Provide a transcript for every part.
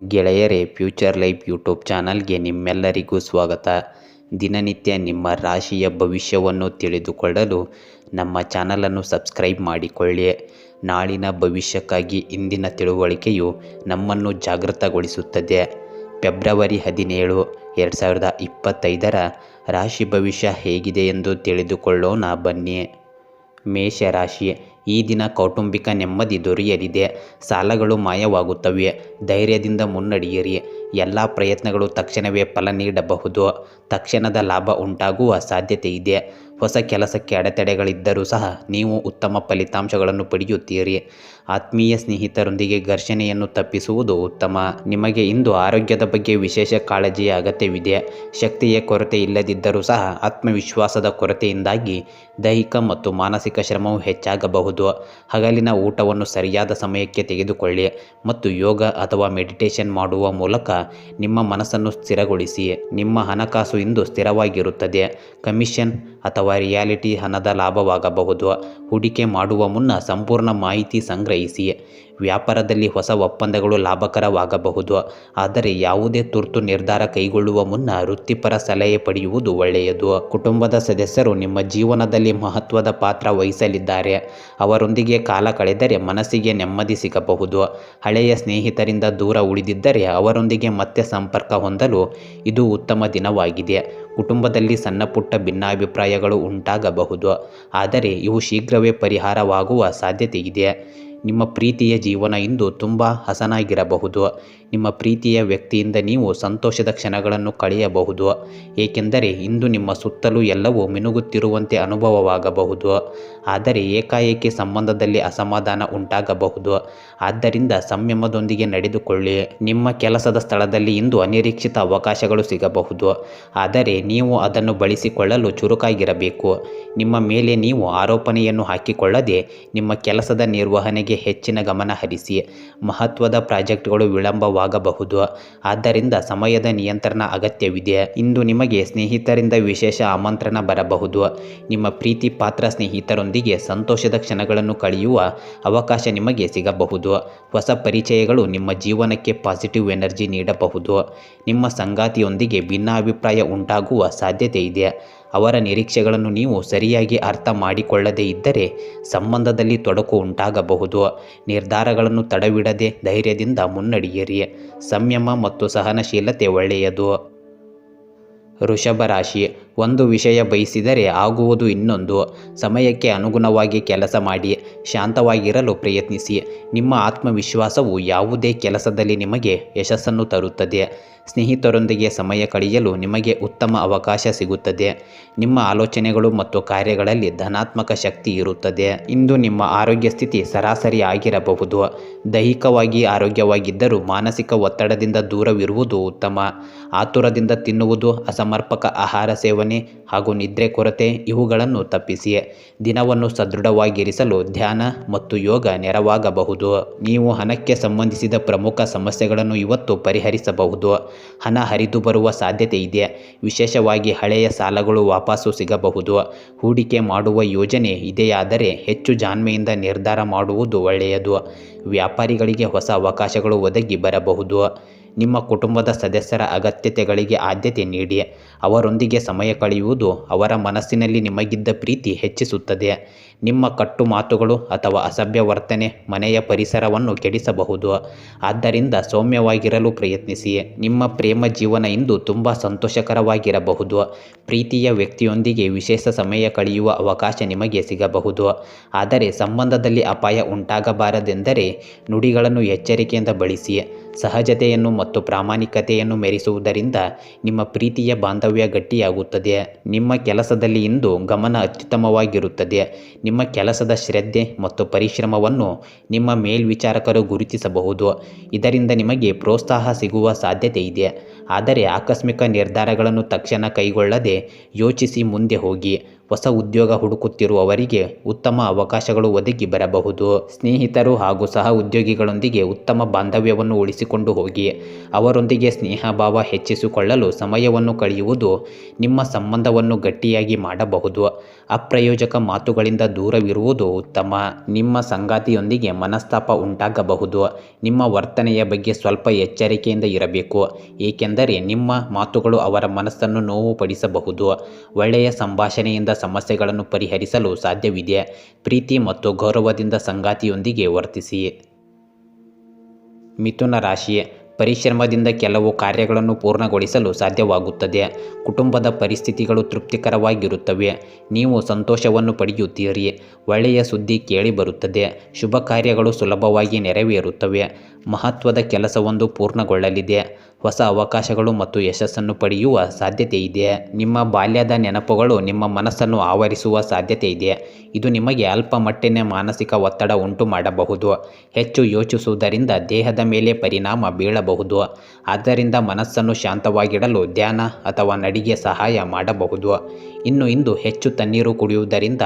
ಗೆಳೆಯರೇ, future life YouTube ಚಾನಲ್ಗೆ ನಿಮ್ಮೆಲ್ಲರಿಗೂ ಸ್ವಾಗತ. ದಿನನಿತ್ಯ ನಿಮ್ಮ ರಾಶಿಯ ಭವಿಷ್ಯವನ್ನು ತಿಳಿದುಕೊಳ್ಳಲು ನಮ್ಮ ಚಾನಲನ್ನು ಸಬ್ಸ್ಕ್ರೈಬ್ ಮಾಡಿಕೊಳ್ಳಿ. ನಾಳಿನ ಭವಿಷ್ಯಕ್ಕಾಗಿ ಇಂದಿನ ತಿಳುವಳಿಕೆಯು ನಮ್ಮನ್ನು ಜಾಗೃತಗೊಳಿಸುತ್ತದೆ. ಫೆಬ್ರವರಿ 17, 2025 ರಾಶಿ ಭವಿಷ್ಯ ಹೇಗಿದೆ ಎಂದು ತಿಳಿದುಕೊಳ್ಳೋಣ ಬನ್ನಿ. ಮೇಷರಾಶಿ. ಈ ದಿನ ಕೌಟುಂಬಿಕ ನೆಮ್ಮದಿ ದೊರೆಯಲಿದೆ. ಸಾಲಗಳು ಮಾಯವಾಗುತ್ತವೆ. ಧೈರ್ಯದಿಂದ ಮುನ್ನಡೆಯಿರಿ. ಎಲ್ಲ ಪ್ರಯತ್ನಗಳು ತಕ್ಷಣವೇ ಫಲ ನೀಡಬಹುದು. ತಕ್ಷಣದ ಲಾಭ ಉಂಟಾಗುವ ಸಾಧ್ಯತೆ ಇದೆ. ಹೊಸ ಕೆಲಸಕ್ಕೆ ಅಡೆತಡೆಗಳಿದ್ದರೂ ಸಹ ನೀವು ಉತ್ತಮ ಫಲಿತಾಂಶಗಳನ್ನು ಪಡೆಯುತ್ತೀರಿ. ಆತ್ಮೀಯ ಸ್ನೇಹಿತರೊಂದಿಗೆ ಘರ್ಷಣೆಯನ್ನು ತಪ್ಪಿಸುವುದು ಉತ್ತಮ. ನಿಮಗೆ ಇಂದು ಆರೋಗ್ಯದ ಬಗ್ಗೆ ವಿಶೇಷ ಕಾಳಜಿಯ ಅಗತ್ಯವಿದೆ. ಶಕ್ತಿಯ ಕೊರತೆ ಇಲ್ಲದಿದ್ದರೂ ಸಹ ಆತ್ಮವಿಶ್ವಾಸದ ಕೊರತೆಯಿಂದಾಗಿ ದೈಹಿಕ ಮತ್ತು ಮಾನಸಿಕ ಶ್ರಮವು ಹೆಚ್ಚಾಗಬಹುದು. ಹಗಲಿನ ಊಟವನ್ನು ಸರಿಯಾದ ಸಮಯಕ್ಕೆ ತೆಗೆದುಕೊಳ್ಳಿ ಮತ್ತು ಯೋಗ ಅಥವಾ ಮೆಡಿಟೇಷನ್ ಮಾಡುವ ಮೂಲಕ ನಿಮ್ಮ ಮನಸ್ಸನ್ನು ಸ್ಥಿರಗೊಳಿಸಿ. ನಿಮ್ಮ ಹಣಕಾಸು ಇಂದು ಸ್ಥಿರವಾಗಿರುತ್ತದೆ. ಕಮಿಷನ್ ಅಥವಾ ರಿಯಾಲಿಟಿ ಹಣದ ಲಾಭವಾಗಬಹುದು. ಹೂಡಿಕೆ ಮಾಡುವ ಮುನ್ನ ಸಂಪೂರ್ಣ ಮಾಹಿತಿ ಸಂಗ್ರಹಿಸಿ. ವ್ಯಾಪಾರದಲ್ಲಿ ಹೊಸ ಒಪ್ಪಂದಗಳು ಲಾಭಕರವಾಗಬಹುದು. ಆದರೆ ಯಾವುದೇ ತುರ್ತು ನಿರ್ಧಾರ ಕೈಗೊಳ್ಳುವ ಮುನ್ನ ವೃತ್ತಿಪರ ಸಲಹೆ ಪಡೆಯುವುದು ಒಳ್ಳೆಯದು. ಕುಟುಂಬದ ಸದಸ್ಯರು ನಿಮ್ಮ ಜೀವನದಲ್ಲಿ ಮಹತ್ವದ ಪಾತ್ರ ವಹಿಸಲಿದ್ದಾರೆ. ಅವರೊಂದಿಗೆ ಕಾಲ ಕಳೆದರೆ ಮನಸ್ಸಿಗೆ ನೆಮ್ಮದಿ ಸಿಗಬಹುದು. ಹಳೆಯ ಸ್ನೇಹಿತರಿಂದ ದೂರ ಉಳಿದಿದ್ದರೆ ಅವರೊಂದಿಗೆ ಮತ್ತೆ ಸಂಪರ್ಕ ಹೊಂದಲು ಇದು ಉತ್ತಮ ದಿನವಾಗಿದೆ. ಕುಟುಂಬದಲ್ಲಿ ಸಣ್ಣ ಪುಟ್ಟ ಭಿನ್ನಾಭಿಪ್ರಾಯಗಳು ಉಂಟಾಗಬಹುದು, ಆದರೆ ಇವು ಶೀಘ್ರವೇ ಪರಿಹಾರವಾಗುವ ಸಾಧ್ಯತೆ ಇದೆ. ನಿಮ್ಮ ಪ್ರೀತಿಯ ಜೀವನ ಇಂದು ತುಂಬ ಹಸನಾಗಿರಬಹುದು. ನಿಮ್ಮ ಪ್ರೀತಿಯ ವ್ಯಕ್ತಿಯಿಂದ ನೀವು ಸಂತೋಷದ ಕ್ಷಣಗಳನ್ನು ಕಳೆಯಬಹುದು, ಏಕೆಂದರೆ ಇಂದು ನಿಮ್ಮ ಸುತ್ತಲೂ ಎಲ್ಲವೂ ಮಿನುಗುತ್ತಿರುವಂತೆ ಅನುಭವವಾಗಬಹುದು. ಆದರೆ ಏಕಾಏಕಿ ಸಂಬಂಧದಲ್ಲಿ ಅಸಮಾಧಾನ ಉಂಟಾಗಬಹುದು. ಆದ್ದರಿಂದ ಸಂಯಮದೊಂದಿಗೆ ನಡೆದುಕೊಳ್ಳಿ. ನಿಮ್ಮ ಕೆಲಸದ ಸ್ಥಳದಲ್ಲಿ ಇಂದು ಅನಿರೀಕ್ಷಿತ ಅವಕಾಶಗಳು ಸಿಗಬಹುದು, ಆದರೆ ನೀವು ಅದನ್ನು ಬಳಸಿಕೊಳ್ಳಲು ಚುರುಕಾಗಿರಬೇಕು. ನಿಮ್ಮ ಮೇಲೆ ನೀವು ಆರೋಪಣೆಯನ್ನು ಹಾಕಿಕೊಳ್ಳದೆ ನಿಮ್ಮ ಕೆಲಸದ ನಿರ್ವಹಣೆಗೆ ಹೆಚ್ಚಿನ ಗಮನ ಹರಿಸಿ. ಮಹತ್ವದ ಪ್ರಾಜೆಕ್ಟ್ಗಳು ವಿಳಂಬವಾಗಬಹುದು, ಆದ್ದರಿಂದ ಸಮಯದ ನಿಯಂತ್ರಣ ಅಗತ್ಯವಿದೆ. ಇಂದು ನಿಮಗೆ ಸ್ನೇಹಿತರಿಂದ ವಿಶೇಷ ಆಮಂತ್ರಣ ಬರಬಹುದು. ನಿಮ್ಮ ಪ್ರೀತಿ ಪಾತ್ರ ಸ್ನೇಹಿತರೊಂದಿಗೆ ಸಂತೋಷದ ಕ್ಷಣಗಳನ್ನು ಕಳೆಯುವ ಅವಕಾಶ ನಿಮಗೆ ಸಿಗಬಹುದು. ಹೊಸ ಪರಿಚಯಗಳು ನಿಮ್ಮ ಜೀವನಕ್ಕೆ ಪಾಸಿಟಿವ್ ಎನರ್ಜಿ ನೀಡಬಹುದು. ನಿಮ್ಮ ಸಂಗಾತಿಯೊಂದಿಗೆ ಭಿನ್ನಾಭಿಪ್ರಾಯ ಉಂಟಾಗುವ ಸಾಧ್ಯತೆ ಇದೆ. ಅವರ ನಿರೀಕ್ಷೆಗಳನ್ನು ನೀವು ಸರಿಯಾಗಿ ಅರ್ಥ ಮಾಡಿಕೊಳ್ಳದೇ ಇದ್ದರೆ ಸಂಬಂಧದಲ್ಲಿ ತೊಡಕು ಉಂಟಾಗಬಹುದು. ನಿರ್ಧಾರಗಳನ್ನು ತಡವಿಡದೆ ಧೈರ್ಯದಿಂದ ಮುನ್ನಡೆಯಿರಿ. ಸಂಯಮ ಮತ್ತು ಸಹನಶೀಲತೆ ಒಳ್ಳೆಯದು. ವೃಷಭ ರಾಶಿ. ಒಂದು ವಿಷಯ ಬಯಸಿದರೆ ಆಗುವುದು ಇನ್ನೊಂದು. ಸಮಯಕ್ಕೆ ಅನುಗುಣವಾಗಿ ಕೆಲಸ ಮಾಡಿ. ಶಾಂತವಾಗಿರಲು ಪ್ರಯತ್ನಿಸಿ. ನಿಮ್ಮ ಆತ್ಮವಿಶ್ವಾಸವು ಯಾವುದೇ ಕೆಲಸದಲ್ಲಿ ನಿಮಗೆ ಯಶಸ್ಸನ್ನು ತರುತ್ತದೆ. ಸ್ನೇಹಿತರೊಂದಿಗೆ ಸಮಯ ಕಳೆಯಲು ನಿಮಗೆ ಉತ್ತಮ ಅವಕಾಶ ಸಿಗುತ್ತದೆ. ನಿಮ್ಮ ಆಲೋಚನೆಗಳು ಮತ್ತು ಕಾರ್ಯಗಳಲ್ಲಿ ಧನಾತ್ಮಕ ಶಕ್ತಿ ಇರುತ್ತದೆ. ಇಂದು ನಿಮ್ಮ ಆರೋಗ್ಯ ಸ್ಥಿತಿ ಸರಾಸರಿ ಆಗಿರಬಹುದು. ದೈಹಿಕವಾಗಿ ಆರೋಗ್ಯವಾಗಿದ್ದರೂ ಮಾನಸಿಕ ಒತ್ತಡದಿಂದ ದೂರವಿರುವುದು ಉತ್ತಮ. ಆತುರದಿಂದ ತಿನ್ನುವುದು, ಅಸಮರ್ಪಕ ಆಹಾರ ಸೇವನೆ ಹಾಗೂ ನಿದ್ರೆ ಕೊರತೆ ಇವುಗಳನ್ನು ತಪ್ಪಿಸಿ. ದಿನವನ್ನು ಸದೃಢವಾಗಿರಿಸಲು ಧ್ಯಾನ ಮತ್ತು ಯೋಗ ನೆರವಾಗಬಹುದು. ನೀವು ಹಣಕ್ಕೆ ಸಂಬಂಧಿಸಿದ ಪ್ರಮುಖ ಸಮಸ್ಯೆಗಳನ್ನು ಇವತ್ತು ಪರಿಹರಿಸಬಹುದು. ಹಣ ಹರಿದು ಬರುವ ಸಾಧ್ಯತೆ ಇದೆ. ವಿಶೇಷವಾಗಿ ಹಳೆಯ ಸಾಲಗಳು ವಾಪಸ್ಸು ಸಿಗಬಹುದು. ಹೂಡಿಕೆ ಮಾಡುವ ಯೋಜನೆ ಇದೆಯಾದರೆ ಹೆಚ್ಚು ಜಾಣ್ಮೆಯಿಂದ ನಿರ್ಧಾರ ಮಾಡುವುದು ಒಳ್ಳೆಯದು. ವ್ಯಾಪಾರಿಗಳಿಗೆ ಹೊಸ ಅವಕಾಶಗಳು ಒದಗಿ ಬರಬಹುದು. ನಿಮ್ಮ ಕುಟುಂಬದ ಸದಸ್ಯರ ಅಗತ್ಯತೆಗಳಿಗೆ ಆದ್ಯತೆ ನೀಡಿ. ಅವರೊಂದಿಗೆ ಸಮಯ ಕಳೆಯುವುದು ಅವರ ಮನಸ್ಸಿನಲ್ಲಿ ನಿಮಗಿದ್ದ ಪ್ರೀತಿ ಹೆಚ್ಚಿಸುತ್ತದೆ. ನಿಮ್ಮ ಕಟ್ಟು ಮಾತುಗಳು ಅಥವಾ ಅಸಭ್ಯ ವರ್ತನೆ ಮನೆಯ ಪರಿಸರವನ್ನು ಕೆಡಿಸಬಹುದು. ಆದ್ದರಿಂದ ಸೌಮ್ಯವಾಗಿರಲು ಪ್ರಯತ್ನಿಸಿ. ನಿಮ್ಮ ಪ್ರೇಮ ಜೀವನ ಇಂದು ತುಂಬ ಸಂತೋಷಕರವಾಗಿರಬಹುದು. ಪ್ರೀತಿಯ ವ್ಯಕ್ತಿಯೊಂದಿಗೆ ವಿಶೇಷ ಸಮಯ ಕಳೆಯುವ ಅವಕಾಶ ನಿಮಗೆ ಸಿಗಬಹುದು. ಆದರೆ ಸಂಬಂಧದಲ್ಲಿ ಅಪಾಯ ಉಂಟಾಗಬಾರದೆಂದರೆ ನುಡಿಗಳನ್ನು ಎಚ್ಚರಿಕೆಯಿಂದ ಬಳಸಿ. ಸಹಜತೆಯನ್ನು ಮತ್ತು ಪ್ರಾಮಾಣಿಕತೆಯನ್ನು ಮೆರೆಸುವುದರಿಂದ ನಿಮ್ಮ ಪ್ರೀತಿಯ ಬಾಂಧವ್ಯ ಗಟ್ಟಿಯಾಗುತ್ತದೆ. ನಿಮ್ಮ ಕೆಲಸದಲ್ಲಿ ಇಂದು ಗಮನ ಅತ್ಯುತ್ತಮವಾಗಿರುತ್ತದೆ. ನಿಮ್ಮ ಕೆಲಸದ ಶ್ರದ್ಧೆ ಮತ್ತು ಪರಿಶ್ರಮವನ್ನು ನಿಮ್ಮ ಮೇಲ್ವಿಚಾರಕರು ಗುರುತಿಸಬಹುದು. ಇದರಿಂದ ನಿಮಗೆ ಪ್ರೋತ್ಸಾಹ ಸಿಗುವ ಸಾಧ್ಯತೆ ಇದೆ. ಆದರೆ ಆಕಸ್ಮಿಕ ನಿರ್ಧಾರಗಳನ್ನು ತಕ್ಷಣ ಕೈಗೊಳ್ಳದೆ ಯೋಚಿಸಿ ಮುಂದೆ ಹೋಗಿ. ಹೊಸ ಉದ್ಯೋಗ ಹುಡುಕುತ್ತಿರುವವರಿಗೆ ಉತ್ತಮ ಅವಕಾಶಗಳು ಒದಗಿ ಬರಬಹುದು. ಸ್ನೇಹಿತರು ಹಾಗೂ ಸಹ ಉದ್ಯೋಗಿಗಳೊಂದಿಗೆ ಉತ್ತಮ ಬಾಂಧವ್ಯವನ್ನು ಉಳಿಸಿಕೊಂಡು ಹೋಗಿ. ಅವರೊಂದಿಗೆ ಸ್ನೇಹಭಾವ ಹೆಚ್ಚಿಸಿಕೊಳ್ಳಲು ಸಮಯವನ್ನು ಕಳೆಯುವುದು ನಿಮ್ಮ ಸಂಬಂಧವನ್ನು ಗಟ್ಟಿಯಾಗಿ ಮಾಡಬಹುದು. ಅಪ್ರಯೋಜಕ ಮಾತುಗಳಿಂದ ದೂರವಿರುವುದು ಉತ್ತಮ. ನಿಮ್ಮ ಸಂಗಾತಿಯೊಂದಿಗೆ ಮನಸ್ತಾಪ ಉಂಟಾಗಬಹುದು. ನಿಮ್ಮ ವರ್ತನೆಯ ಬಗ್ಗೆ ಸ್ವಲ್ಪ ಎಚ್ಚರಿಕೆಯಿಂದ ಇರಬೇಕು, ಏಕೆಂದರೆ ನಿಮ್ಮ ಮಾತುಗಳು ಅವರ ಮನಸ್ಸನ್ನು ನೋವುಪಡಿಸಬಹುದು. ಒಳ್ಳೆಯ ಸಂಭಾಷಣೆಯಿಂದ ಸಮಸ್ಯೆಗಳನ್ನು ಪರಿಹರಿಸಲು ಸಾಧ್ಯವಿದೆ. ಪ್ರೀತಿ ಮತ್ತು ಗೌರವದಿಂದ ಸಂಗಾತಿಯೊಂದಿಗೆ ವರ್ತಿಸಿ. ಮಿಥುನ ರಾಶಿ, ಪರಿಶ್ರಮದಿಂದ ಕೆಲವು ಕಾರ್ಯಗಳನ್ನು ಪೂರ್ಣಗೊಳಿಸಲು ಸಾಧ್ಯವಾಗುತ್ತದೆ. ಕುಟುಂಬದ ಪರಿಸ್ಥಿತಿಗಳು ತೃಪ್ತಿಕರವಾಗಿರುತ್ತವೆ. ನೀವು ಸಂತೋಷವನ್ನು ಪಡೆಯುತ್ತೀರಿ. ಒಳ್ಳೆಯ ಸುದ್ದಿ ಕೇಳಿ ಬರುತ್ತದೆ. ಶುಭ ಕಾರ್ಯಗಳು ಸುಲಭವಾಗಿ ನೆರವೇರುತ್ತವೆ. ಮಹತ್ವದ ಕೆಲಸವೊಂದು ಪೂರ್ಣಗೊಳ್ಳಲಿದೆ. ಹೊಸ ಅವಕಾಶಗಳು ಮತ್ತು ಯಶಸ್ಸನ್ನು ಪಡೆಯುವ ಸಾಧ್ಯತೆ ಇದೆ. ನಿಮ್ಮ ಬಾಲ್ಯದ ನೆನಪುಗಳು ನಿಮ್ಮ ಮನಸ್ಸನ್ನು ಆವರಿಸುವ ಸಾಧ್ಯತೆ ಇದೆ. ಇದು ನಿಮಗೆ ಅಲ್ಪ ಮಟ್ಟಿನ ಮಾನಸಿಕ ಒತ್ತಡ ಉಂಟು ಮಾಡಬಹುದು. ಹೆಚ್ಚು ಯೋಚಿಸುವುದರಿಂದ ದೇಹದ ಮೇಲೆ ಪರಿಣಾಮ ಬೀಳಬಹುದು. ಆದ್ದರಿಂದ ಮನಸ್ಸನ್ನು ಶಾಂತವಾಗಿಡಲು ಧ್ಯಾನ ಅಥವಾ ನಡಿಗೆ ಸಹಾಯ ಮಾಡಬಹುದು. ಇಂದು ಹೆಚ್ಚು ತಣ್ಣೀರು ಕುಡಿಯುವುದರಿಂದ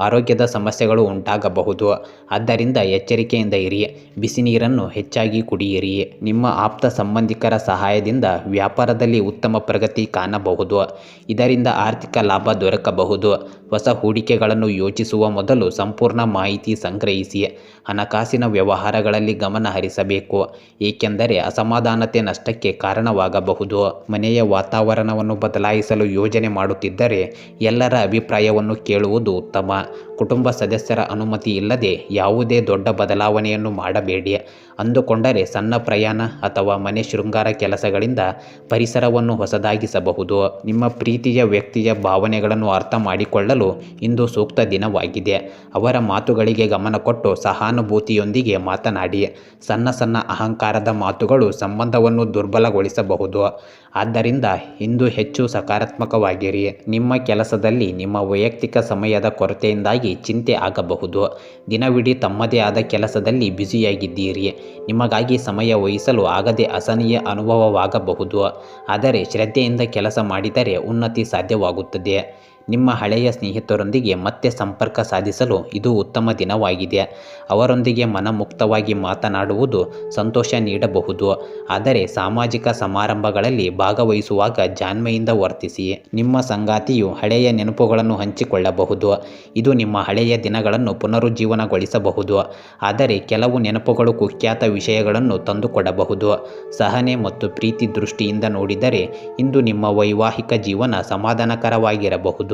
ಆರೋಗ್ಯದ ಸಮಸ್ಯೆಗಳು ಉಂಟಾಗಬಹುದು. ಆದ್ದರಿಂದ ಎಚ್ಚರಿಕೆಯಿಂದ ಇರಿ. ಬಿಸಿ ನೀರನ್ನು ಹೆಚ್ಚಾಗಿ ಕುಡಿಯಿರಿ. ನಿಮ್ಮ ಆಪ್ತ ಸಂಬಂಧಿಕರ ಸಹಾಯದಿಂದ ವ್ಯಾಪಾರದಲ್ಲಿ ಉತ್ತಮ ಪ್ರಗತಿ ಕಾಣಬಹುದು. ಇದರಿಂದ ಆರ್ಥಿಕ ಲಾಭ ದೊರಕಬಹುದು. ಹೊಸ ಹೂಡಿಕೆಗಳನ್ನು ಯೋಚಿಸುವ ಮೊದಲು ಸಂಪೂರ್ಣ ಮಾಹಿತಿ ಸಂಗ್ರಹಿಸಿ. ಹಣಕಾಸಿನ ವ್ಯವಹಾರಗಳಲ್ಲಿ ಗಮನ ಹರಿಸಬೇಕು, ಏಕೆಂದರೆ ಅಸಮಾಧಾನತೆ ನಷ್ಟಕ್ಕೆ ಕಾರಣವಾಗಬಹುದು. ಮನೆಯ ವಾತಾವರಣವನ್ನು ಬದಲಾಯಿಸಲು ಯೋಜನೆ ಮಾಡುತ್ತಿದ್ದರೆ ಎಲ್ಲರ ಅಭಿಪ್ರಾಯವನ್ನು ಕೇಳುವುದು ಉತ್ತಮ. ಕುಟುಂಬ ಸದಸ್ಯರ ಅನುಮತಿ ಇಲ್ಲದೆ ಯಾವುದೇ ದೊಡ್ಡ ಬದಲಾವಣೆಯನ್ನು ಮಾಡಬೇಡಿ. ಅಂದುಕೊಂಡರೆ ಸಣ್ಣ ಪ್ರಯಾಣ ಅಥವಾ ಮನೆ ಶೃಂಗಾರ ಕೆಲಸಗಳಿಂದ ಪರಿಸರವನ್ನು ಹೊಸದಾಗಿಸಬಹುದು. ನಿಮ್ಮ ಪ್ರೀತಿಯ ವ್ಯಕ್ತಿಯ ಭಾವನೆಗಳನ್ನು ಅರ್ಥ ಮಾಡಿಕೊಳ್ಳಲು ಇಂದು ಸೂಕ್ತ ದಿನವಾಗಿದೆ. ಅವರ ಮಾತುಗಳಿಗೆ ಗಮನ ಕೊಟ್ಟು ಸಹಾನುಭೂತಿಯೊಂದಿಗೆ ಮಾತನಾಡಿ. ಸಣ್ಣ ಅಹಂಕಾರದ ಮಾತುಗಳು ಸಂಬಂಧವನ್ನು ದುರ್ಬಲಗೊಳಿಸಬಹುದು. ಆದ್ದರಿಂದ ಇಂದು ಹೆಚ್ಚು ಸಕಾರಾತ್ಮಕವಾಗಿರಿ. ನಿಮ್ಮ ಕೆಲಸದಲ್ಲಿ ನಿಮ್ಮ ವೈಯಕ್ತಿಕ ಸಮಯದ ಕೊರತೆಯಿಂದಾಗಿ ಚಿಂತೆ ಆಗಬಹುದು. ದಿನವಿಡೀ ತಮ್ಮದೇ ಆದ ಕೆಲಸದಲ್ಲಿ ಬ್ಯುಸಿಯಾಗಿದ್ದೀರಿ. ನಿಮಗಾಗಿ ಸಮಯ ವಹಿಸಲು ಆಗದೆ ಅಸಹನೀಯ ಅನುಭವವಾಗಬಹುದು. ಆದರೆ ಶ್ರದ್ಧೆಯಿಂದ ಕೆಲಸ ಮಾಡಿದರೆ ಉನ್ನತಿ ಸಾಧ್ಯವಾಗುತ್ತದೆ. ನಿಮ್ಮ ಹಳೆಯ ಸ್ನೇಹಿತರೊಂದಿಗೆ ಮತ್ತೆ ಸಂಪರ್ಕ ಸಾಧಿಸಲು ಇದು ಉತ್ತಮ ದಿನವಾಗಿದೆ. ಅವರೊಂದಿಗೆ ಮನಮುಕ್ತವಾಗಿ ಮಾತನಾಡುವುದು ಸಂತೋಷ ನೀಡಬಹುದು. ಆದರೆ ಸಾಮಾಜಿಕ ಸಮಾರಂಭಗಳಲ್ಲಿ ಭಾಗವಹಿಸುವಾಗ ಜಾಣ್ಮೆಯಿಂದ ವರ್ತಿಸಿ. ನಿಮ್ಮ ಸಂಗಾತಿಯು ಹಳೆಯ ನೆನಪುಗಳನ್ನು ಹಂಚಿಕೊಳ್ಳಬಹುದು. ಇದು ನಿಮ್ಮ ಹಳೆಯ ದಿನಗಳನ್ನು ಪುನರುಜ್ಜೀವನಗೊಳಿಸಬಹುದು. ಆದರೆ ಕೆಲವು ನೆನಪುಗಳು ಕುಖ್ಯಾತ ವಿಷಯಗಳನ್ನು ತಂದುಕೊಡಬಹುದು. ಸಹನೆ ಮತ್ತು ಪ್ರೀತಿ ದೃಷ್ಟಿಯಿಂದ ನೋಡಿದರೆ ಇಂದು ನಿಮ್ಮ ವೈವಾಹಿಕ ಜೀವನ ಸಮಾಧಾನಕರವಾಗಿರಬಹುದು.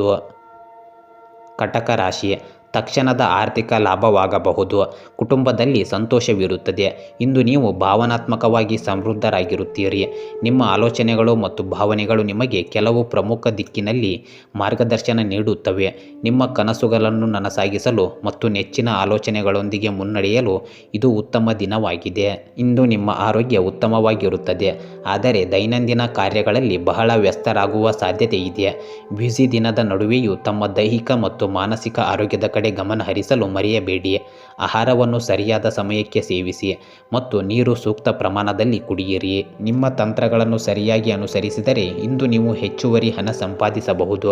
ಕಟಕ ರಾಶಿ, ತಕ್ಷಣದ ಆರ್ಥಿಕ ಲಾಭವಾಗಬಹುದು. ಕುಟುಂಬದಲ್ಲಿ ಸಂತೋಷವಿರುತ್ತದೆ. ಇಂದು ನೀವು ಭಾವನಾತ್ಮಕವಾಗಿ ಸಮೃದ್ಧರಾಗಿರುತ್ತೀರಿ. ನಿಮ್ಮ ಆಲೋಚನೆಗಳು ಮತ್ತು ಭಾವನೆಗಳು ನಿಮಗೆ ಕೆಲವು ಪ್ರಮುಖ ದಿಕ್ಕಿನಲ್ಲಿ ಮಾರ್ಗದರ್ಶನ ನೀಡುತ್ತವೆ. ನಿಮ್ಮ ಕನಸುಗಳನ್ನು ನನಸಾಗಿಸಲು ಮತ್ತು ನೆಚ್ಚಿನ ಆಲೋಚನೆಗಳೊಂದಿಗೆ ಮುನ್ನಡೆಯಲು ಇದು ಉತ್ತಮ ದಿನವಾಗಿದೆ. ಇಂದು ನಿಮ್ಮ ಆರೋಗ್ಯ ಉತ್ತಮವಾಗಿರುತ್ತದೆ, ಆದರೆ ದೈನಂದಿನ ಕಾರ್ಯಗಳಲ್ಲಿ ಬಹಳ ವ್ಯಸ್ತರಾಗುವ ಸಾಧ್ಯತೆ ಇದೆ. ಬ್ಯುಸಿ ದಿನದ ನಡುವೆಯೂ ತಮ್ಮ ದೈಹಿಕ ಮತ್ತು ಮಾನಸಿಕ ಆರೋಗ್ಯದ ಕಡೆ ಗಮನ ಹರಿಸಲು ಮರೆಯಬೇಡಿ. ಆಹಾರವನ್ನು ಸರಿಯಾದ ಸಮಯಕ್ಕೆ ಸೇವಿಸಿ ಮತ್ತು ನೀರು ಸೂಕ್ತ ಪ್ರಮಾಣದಲ್ಲಿ ಕುಡಿಯಿರಿ. ನಿಮ್ಮ ತಂತ್ರಗಳನ್ನು ಸರಿಯಾಗಿ ಅನುಸರಿಸಿದರೆ ಇಂದು ನೀವು ಹೆಚ್ಚುವರಿ ಹಣ ಸಂಪಾದಿಸಬಹುದು.